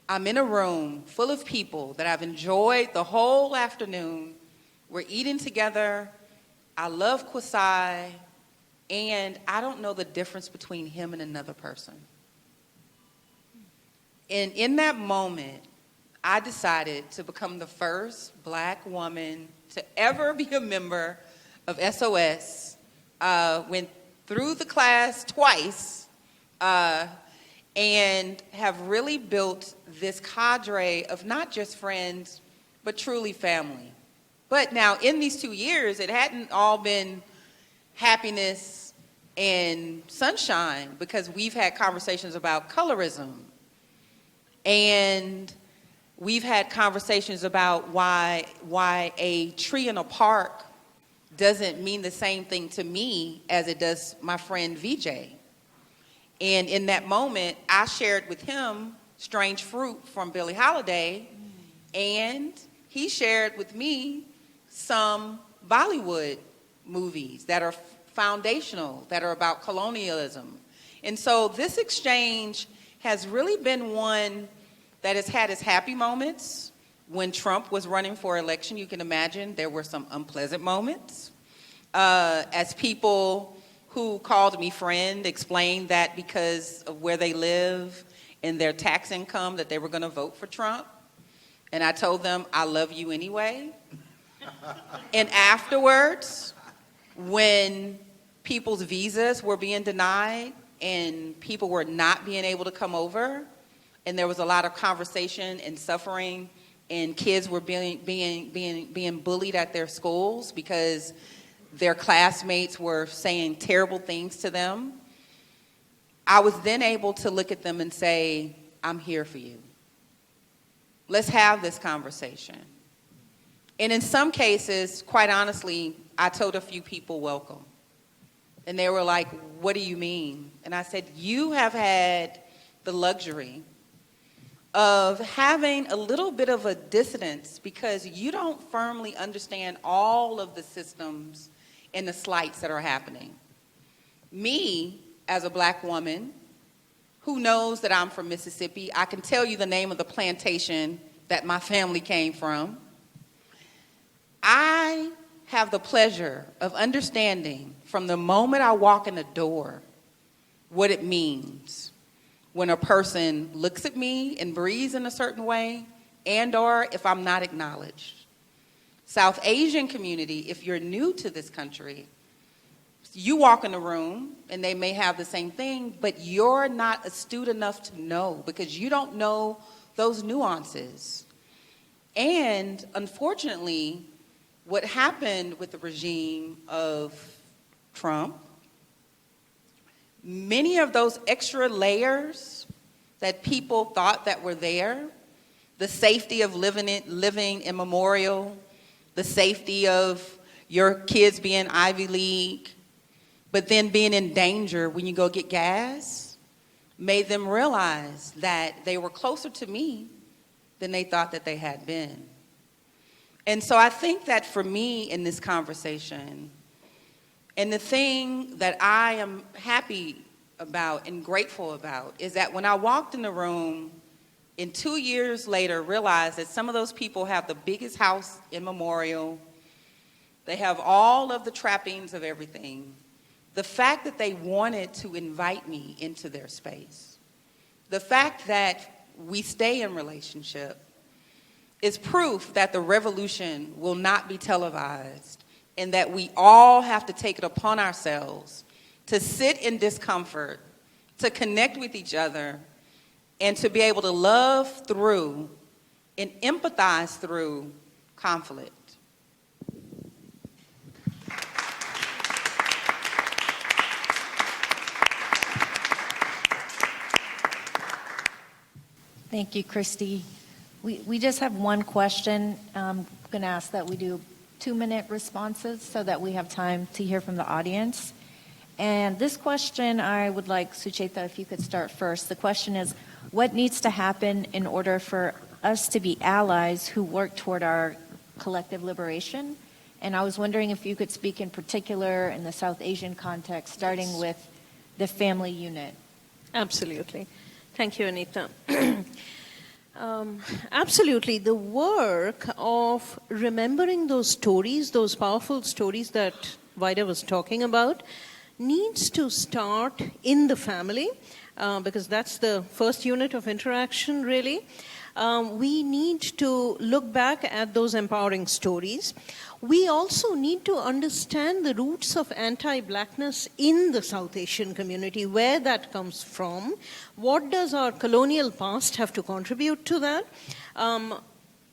I'm in a room full of people that I've enjoyed the whole afternoon. We're eating together. I love Kwasai, and I don't know the difference between him and another person. And in that moment, I decided to become the first Black woman to ever be a member of SOS. Went through the class twice, and have really built this cadre of not just friends, but truly family. But now, in these 2 years, it hadn't all been happiness and sunshine, because we've had conversations about colorism. And we've had conversations about why a tree in a park doesn't mean the same thing to me as it does my friend VJ. And in that moment, I shared with him Strange Fruit from Billie Holiday, and he shared with me some Bollywood movies that are foundational, that are about colonialism. And so this exchange has really been one that has had its happy moments. When Trump was running for election, you can imagine there were some unpleasant moments. As people who called me friend explained that because of where they live and their tax income that they were going to vote for Trump. And I told them, I love you anyway. And afterwards, when people's visas were being denied and people were not being able to come over, and there was a lot of conversation and suffering, and kids were being bullied at their schools because their classmates were saying terrible things to them, I was then able to look at them and say, I'm here for you. Let's have this conversation. And in some cases, quite honestly, I told a few people welcome. And they were like, what do you mean? And I said, you have had the luxury of having a little bit of a dissonance because you don't firmly understand all of the systems and the slights that are happening. Me, as a black woman who knows that I'm from Mississippi, I can tell you the name of the plantation that my family came from. I have the pleasure of understanding from the moment I walk in the door what it means when a person looks at me and breathes in a certain way, and or if I'm not acknowledged. South Asian community, if you're new to this country, you walk in a room and they may have the same thing, but you're not astute enough to know because you don't know those nuances. And unfortunately, what happened with the regime of Trump, many of those extra layers that people thought that were there, the safety of living in Memorial, the safety of your kids being Ivy League, but then being in danger when you go get gas, made them realize that they were closer to me than they thought that they had been. And so I think that for me in this conversation, and the thing that I am happy about and grateful about is that when I walked in the room and 2 years later realized that some of those people have the biggest house in Memorial, they have all of the trappings of everything. The fact that they wanted to invite me into their space, the fact that we stay in relationship is proof that the revolution will not be televised and that we all have to take it upon ourselves to sit in discomfort, to connect with each other, and to be able to love through and empathize through conflict. Thank you, Kristi. We just have one question. I'm going to ask that we do 2-minute responses so that we have time to hear from the audience. And this question, I would like, Sucheta, if you could start first. The question is, what needs to happen in order for us to be allies who work toward our collective liberation? And I was wondering if you could speak in particular in the South Asian context, starting with the family unit. Absolutely. Thank you, Anita. Absolutely. The work of remembering those stories, those powerful stories that Vida was talking about, needs to start in the family because that's the first unit of interaction, really. We need to look back at those empowering stories. We also need to understand the roots of anti-blackness in the South Asian community, where that comes from. What does our colonial past have to contribute to that?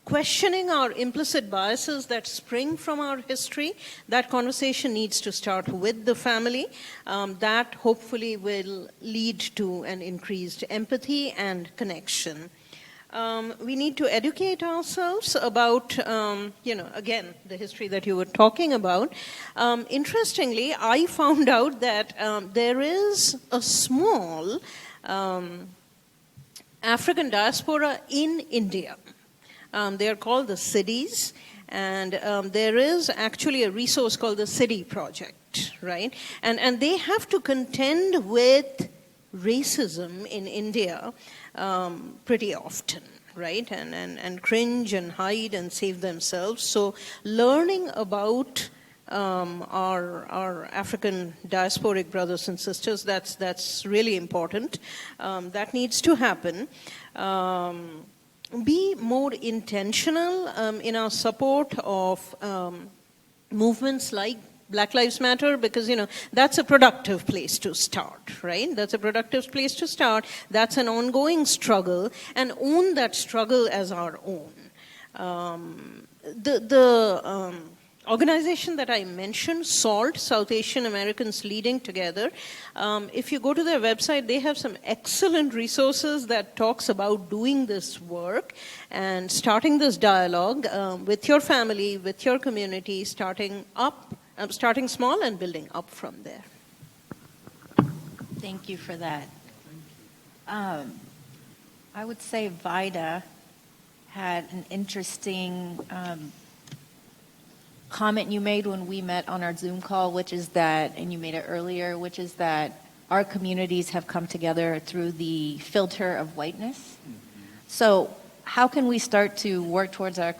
Questioning our implicit biases that spring from our history, that conversation needs to start with the family. That hopefully will lead to an increased empathy and connection. We need to educate ourselves about, again, the history that you were talking about. Interestingly, I found out that there is a small African diaspora in India. They are called the Siddhis, and there is actually a resource called the Siddhi Project, right? And they have to contend with racism in India pretty often, right? And cringe and hide and save themselves. So learning about our African diasporic brothers and sisters, that's really important. That needs to happen. Be more intentional in our support of movements like Black Lives Matter, because, that's a productive place to start, right? That's a productive place to start. That's an ongoing struggle, and own that struggle as our own. The organization that I mentioned, SALT, South Asian Americans Leading Together, if you go to their website, they have some excellent resources that talks about doing this work and starting this dialogue with your family, with your community, starting small and building up from there. Thank you for that. I would say Vida had an interesting comment you made when we met on our Zoom call, which is that, and you made it earlier, which is that our communities have come together through the filter of whiteness. Mm-hmm. So how can we start to work towards our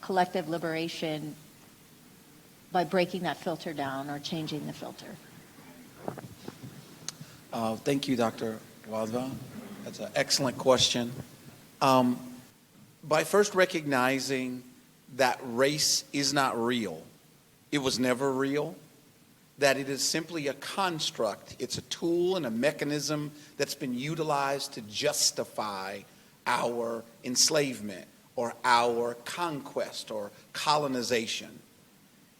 collective liberation by breaking that filter down or changing the filter? Thank you, Dr. Wadhwa. That's an excellent question. By first recognizing that race is not real, it was never real, that it is simply a construct, it's a tool and a mechanism that's been utilized to justify our enslavement or our conquest or colonization,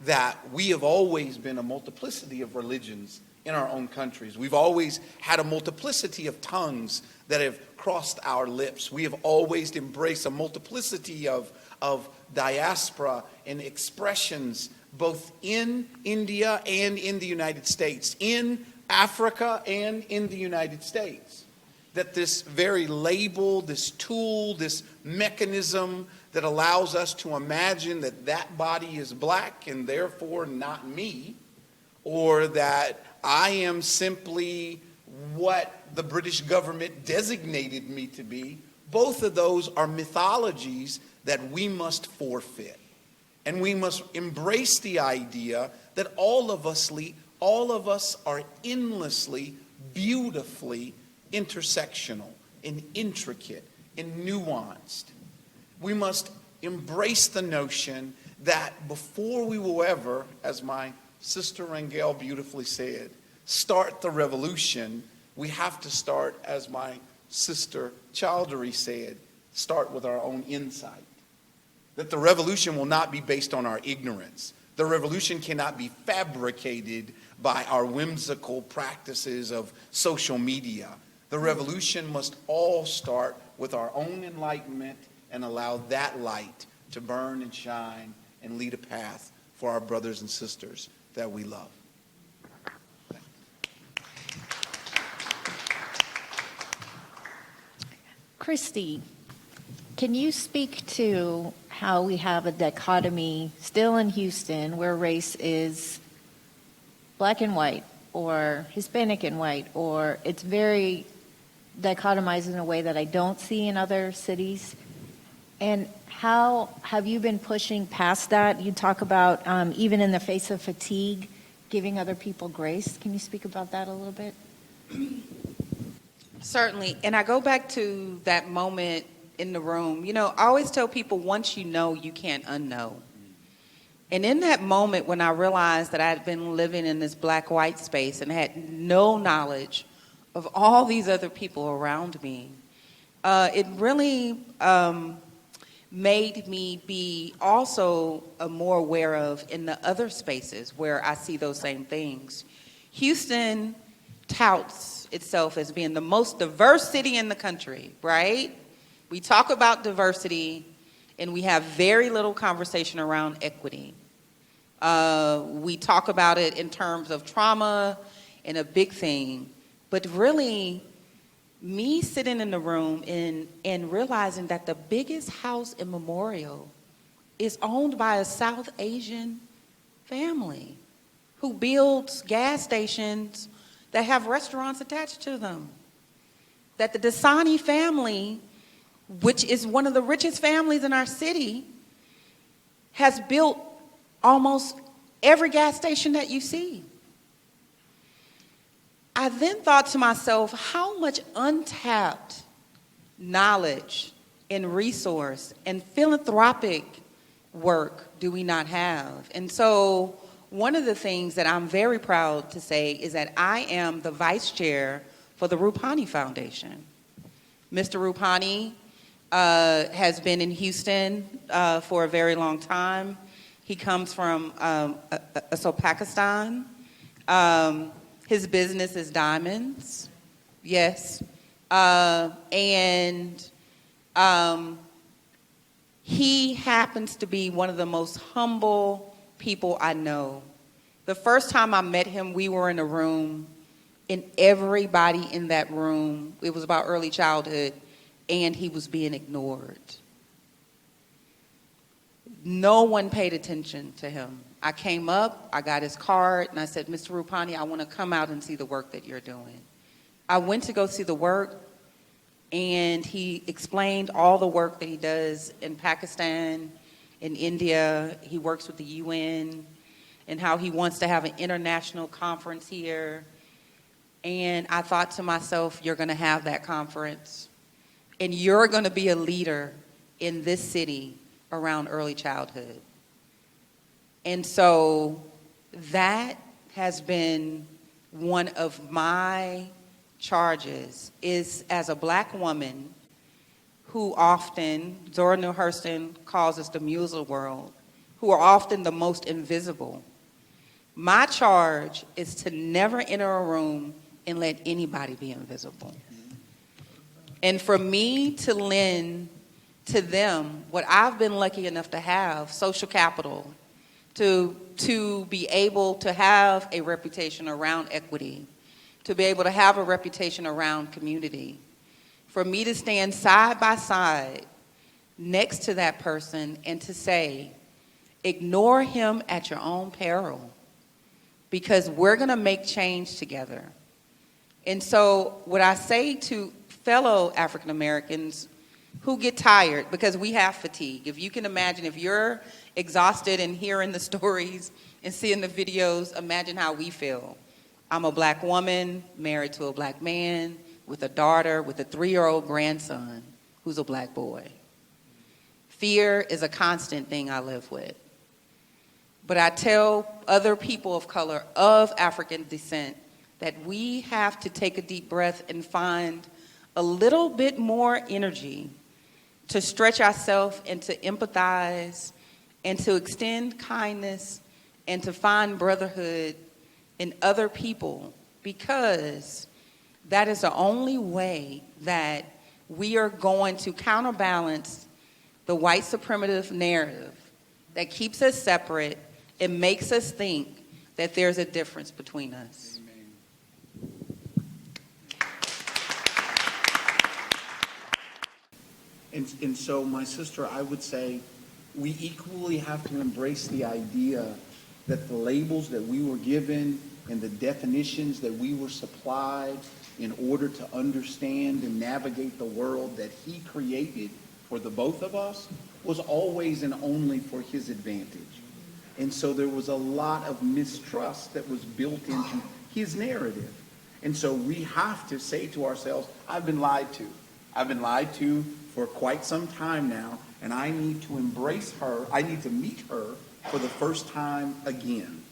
that we have always been a multiplicity of religions in our own countries. We've always had a multiplicity of tongues that have crossed our lips. We have always embraced a multiplicity of diaspora and expressions both in India and in the United States, in Africa and in the United States. That this very label, this tool, this mechanism that allows us to imagine that that body is black and therefore not me, or that I am simply what the British government designated me to be, both of those are mythologies that we must forfeit. And we must embrace the idea that all of us are endlessly, beautifully intersectional and intricate and nuanced. We must embrace the notion that before we will ever, as my sister Rangel beautifully said, start the revolution, we have to start, as my sister Choudhuri said, start with our own insight. That the revolution will not be based on our ignorance. The revolution cannot be fabricated by our whimsical practices of social media. The revolution must all start with our own enlightenment and allow that light to burn and shine and lead a path for our brothers and sisters that we love. Kristi, can you speak to how we have a dichotomy still in Houston where race is black and white or Hispanic and white, or it's very dichotomized in a way that I don't see in other cities? And how have you been pushing past that? You talk about even in the face of fatigue, giving other people grace. Can you speak about that a little bit? Certainly. And I go back to that moment in the room. I always tell people, once you know, you can't unknow. And in that moment when I realized that I had been living in this black-white space and had no knowledge of all these other people around me, it really made me be also more aware of in the other spaces where I see those same things. Houston touts itself as being the most diverse city in the country, right? We talk about diversity, and we have very little conversation around equity. We talk about it in terms of trauma and a big thing, but really, me sitting in the room and realizing that the biggest house in Memorial is owned by a South Asian family who builds gas stations that have restaurants attached to them. That the Dasani family, which is one of the richest families in our city, has built almost every gas station that you see. I then thought to myself, how much untapped knowledge and resource and philanthropic work do we not have? And so one of the things that I'm very proud to say is that I am the vice chair for the Rupani Foundation. Mr. Rupani has been in Houston for a very long time. He comes from Pakistan. His business is diamonds, yes. And he happens to be one of the most humble people I know. The first time I met him, we were in a room, and everybody in that room, it was about early childhood, and he was being ignored. No one paid attention to him. I came up, I got his card, and I said, Mr. Rupani, I want to come out and see the work that you're doing. I went to go see the work, and he explained all the work that he does in Pakistan, in India. He works with the UN, and how he wants to have an international conference here. And I thought to myself, you're going to have that conference, and you're going to be a leader in this city around early childhood. And so that has been one of my charges, is as a black woman who often, Zora Neale Hurston calls us the mules of the world, who are often the most invisible. My charge is to never enter a room and let anybody be invisible. And for me to lend to them what I've been lucky enough to have, social capital, to be able to have a reputation around equity, to be able to have a reputation around community, for me to stand side by side next to that person and to say, ignore him at your own peril, because we're going to make change together. And so what I say to fellow African Americans who get tired, because we have fatigue. If you can imagine, if you're exhausted and hearing the stories and seeing the videos, imagine how we feel. I'm a black woman married to a black man with a daughter with a 3-year-old grandson who's a black boy. Fear is a constant thing I live with. But I tell other people of color of African descent that we have to take a deep breath and find a little bit more energy to stretch ourselves and to empathize and to extend kindness and to find brotherhood in other people, because that is the only way that we are going to counterbalance the white supremative narrative that keeps us separate and makes us think that there's a difference between us. And so, my sister, I would say we equally have to embrace the idea that the labels that we were given and the definitions that we were supplied in order to understand and navigate the world that he created for the both of us was always and only for his advantage. And so there was a lot of mistrust that was built into his narrative. And so we have to say to ourselves, I've been lied to. I've been lied to for quite some time now, and I need to embrace her. I need to meet her for the first time again.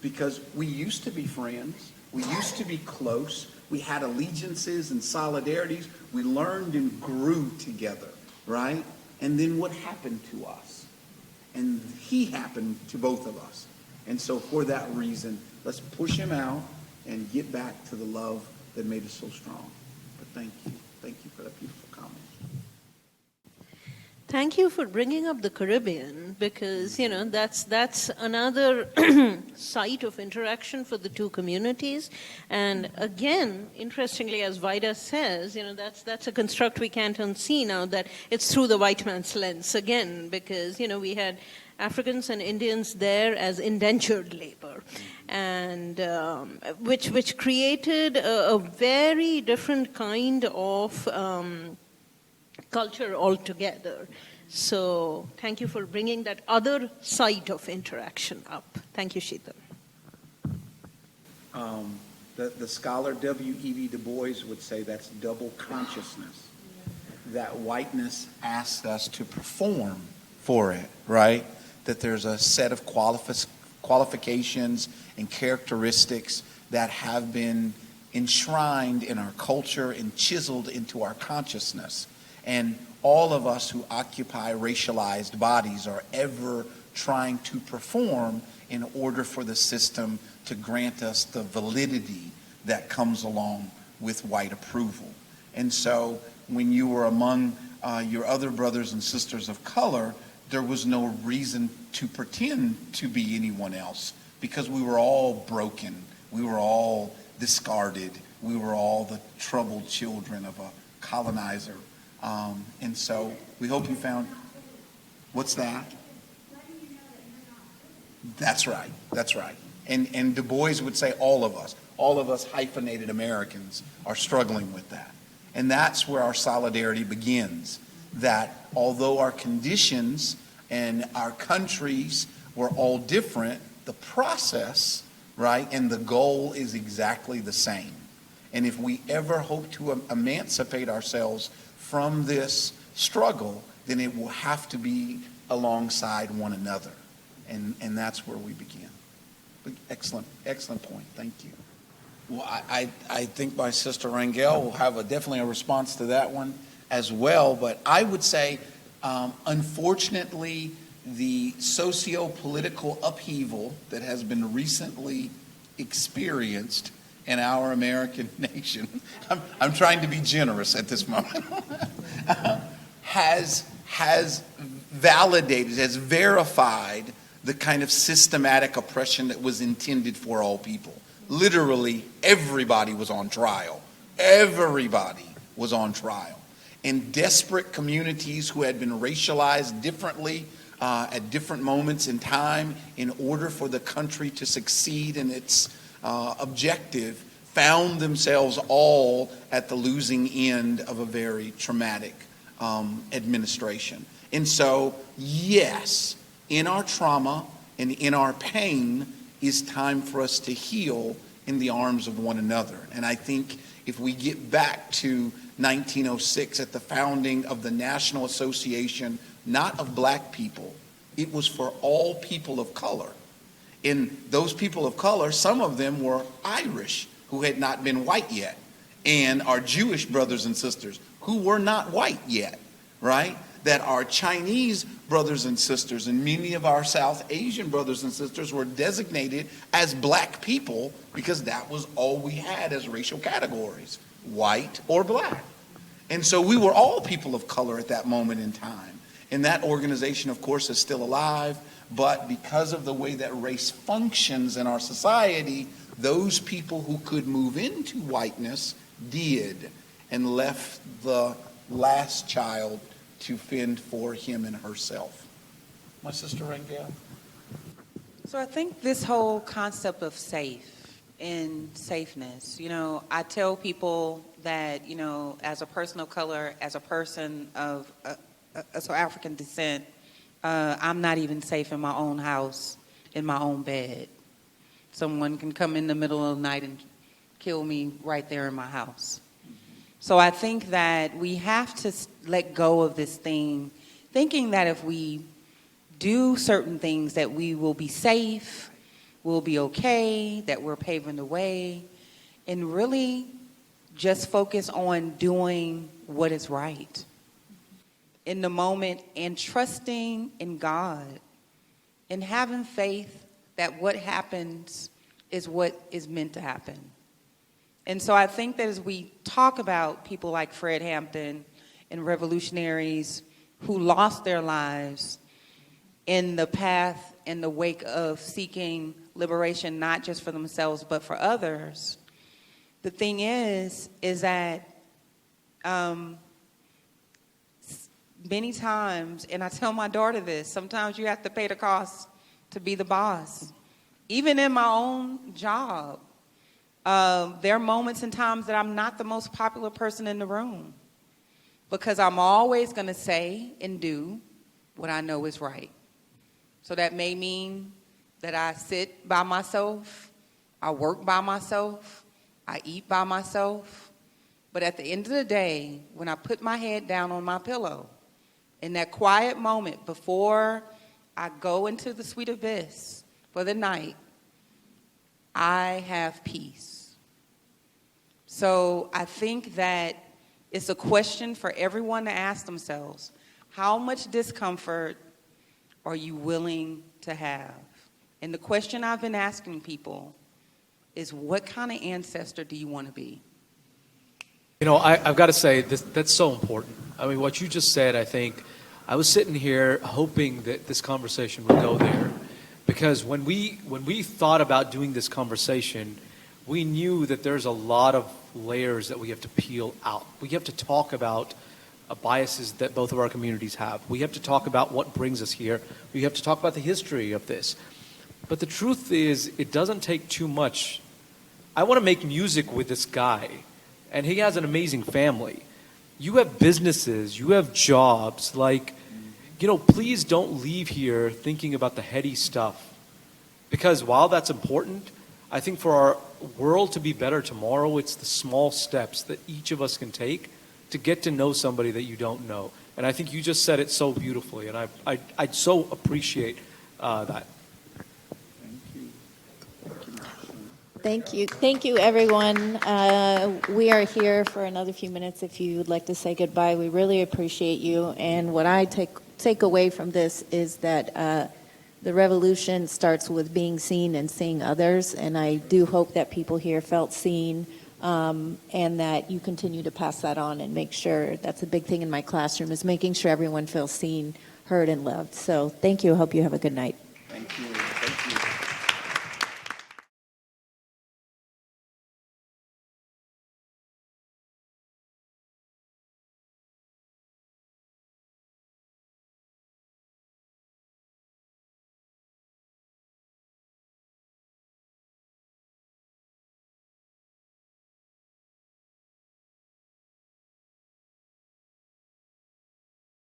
Because we used to be friends. We used to be close. We had allegiances and solidarities. We learned and grew together, right? And then what happened to us? And he happened to both of us. And so for that reason, let's push him out and get back to the love that made us so strong. But thank you. Thank you for that beautiful comment. Thank you for bringing up the Caribbean, because that's another site of interaction for the two communities. And again, interestingly, as Vida says, that's a construct we can't unsee now, that it's through the white man's lens again, because we had Africans and Indians there as indentured labor, and which created a very different kind of culture altogether. So thank you for bringing that other side of interaction up. Thank you, Sheetal. The scholar W.E.B. Du Bois would say that's double consciousness. That whiteness asked us to perform for it, right? That there's a set of qualifications and characteristics that have been enshrined in our culture and chiseled into our consciousness. And all of us who occupy racialized bodies are ever trying to perform in order for the system to grant us the validity that comes along with white approval. And so when you were among your other brothers and sisters of color, there was no reason to pretend to be anyone else, because we were all broken. We were all discarded. We were all the troubled children of a colonizer. And so we hope you found, what's that? That's right. That's right. And Du Bois would say all of us hyphenated Americans are struggling with that. And that's where our solidarity begins, that although our conditions and our countries were all different, the process, right, and the goal is exactly the same. And if we ever hope to emancipate ourselves from this struggle, then it will have to be alongside one another. And that's where we begin. Excellent point. Thank you. Well, I think my sister Rangel will have definitely a response to that one as well. But I would say, unfortunately, the socio-political upheaval that has been recently experienced in our American nation, I'm trying to be generous at this moment, has validated, has verified the kind of systematic oppression that was intended for all people. Literally, everybody was on trial. Everybody was on trial. And desperate communities who had been racialized differently at different moments in time in order for the country to succeed in its objective found themselves all at the losing end of a very traumatic administration. And so, yes, in our trauma and in our pain is time for us to heal in the arms of one another. And I think if we get back to 1906 at the founding of the National Association, not of black people, it was for all people of color. And those people of color, some of them were Irish, who had not been white yet, and our Jewish brothers and sisters, who were not white yet, right? That our Chinese brothers and sisters and many of our South Asian brothers and sisters were designated as black people because that was all we had as racial categories, white or black. And so we were all people of color at that moment in time. And that organization, of course, is still alive, but because of the way that race functions in our society, those people who could move into whiteness did, and left the last child to fend for him and herself. My sister Rangel. So I think this whole concept of safe and safeness, I tell people that, as a person of color, as a person of African descent, I'm not even safe in my own house, in my own bed. Someone can come in the middle of the night and kill me right there in my house. So I think that we have to let go of this thing, thinking that if we do certain things that we will be safe, we'll be okay, that we're paving the way, and really just focus on doing what is right in the moment and trusting in God and having faith that what happens is what is meant to happen. And so I think that as we talk about people like Fred Hampton and revolutionaries who lost their lives in the path, in the wake of seeking liberation, not just for themselves, but for others. The thing is that many times, and I tell my daughter this, sometimes you have to pay the cost to be the boss. Even in my own job, there are moments and times that I'm not the most popular person in the room because I'm always going to say and do what I know is right. So that may mean that I sit by myself, I work by myself, I eat by myself. But at the end of the day, when I put my head down on my pillow, in that quiet moment before I go into the sweet abyss for the night, I have peace. So I think that it's a question for everyone to ask themselves, how much discomfort are you willing to have? And the question I've been asking people is, what kind of ancestor do you want to be? You know, I've got to say, that's so important. I mean, what you just said, I think, I was sitting here hoping that this conversation would go there. Because when we thought about doing this conversation, we knew that there's a lot of layers that we have to peel out. We have to talk about biases that both of our communities have. We have to talk about what brings us here. We have to talk about the history of this. But the truth is, it doesn't take too much. I want to make music with this guy, and he has an amazing family. You have businesses, you have jobs, like, you know, please don't leave here thinking about the heady stuff. Because while that's important, I think for our world to be better tomorrow, it's the small steps that each of us can take to get to know somebody that you don't know. And I think you just said it so beautifully, and I so appreciate that. Thank you. Thank you, everyone. We are here for another few minutes if you would like to say goodbye. We really appreciate you. And what I take away from this is that the revolution starts with being seen and seeing others. And I do hope that people here felt seen and that you continue to pass that on and make sure. That's a big thing in my classroom, is making sure everyone feels seen, heard, and loved. So thank you. I hope you have a good night. Thank you.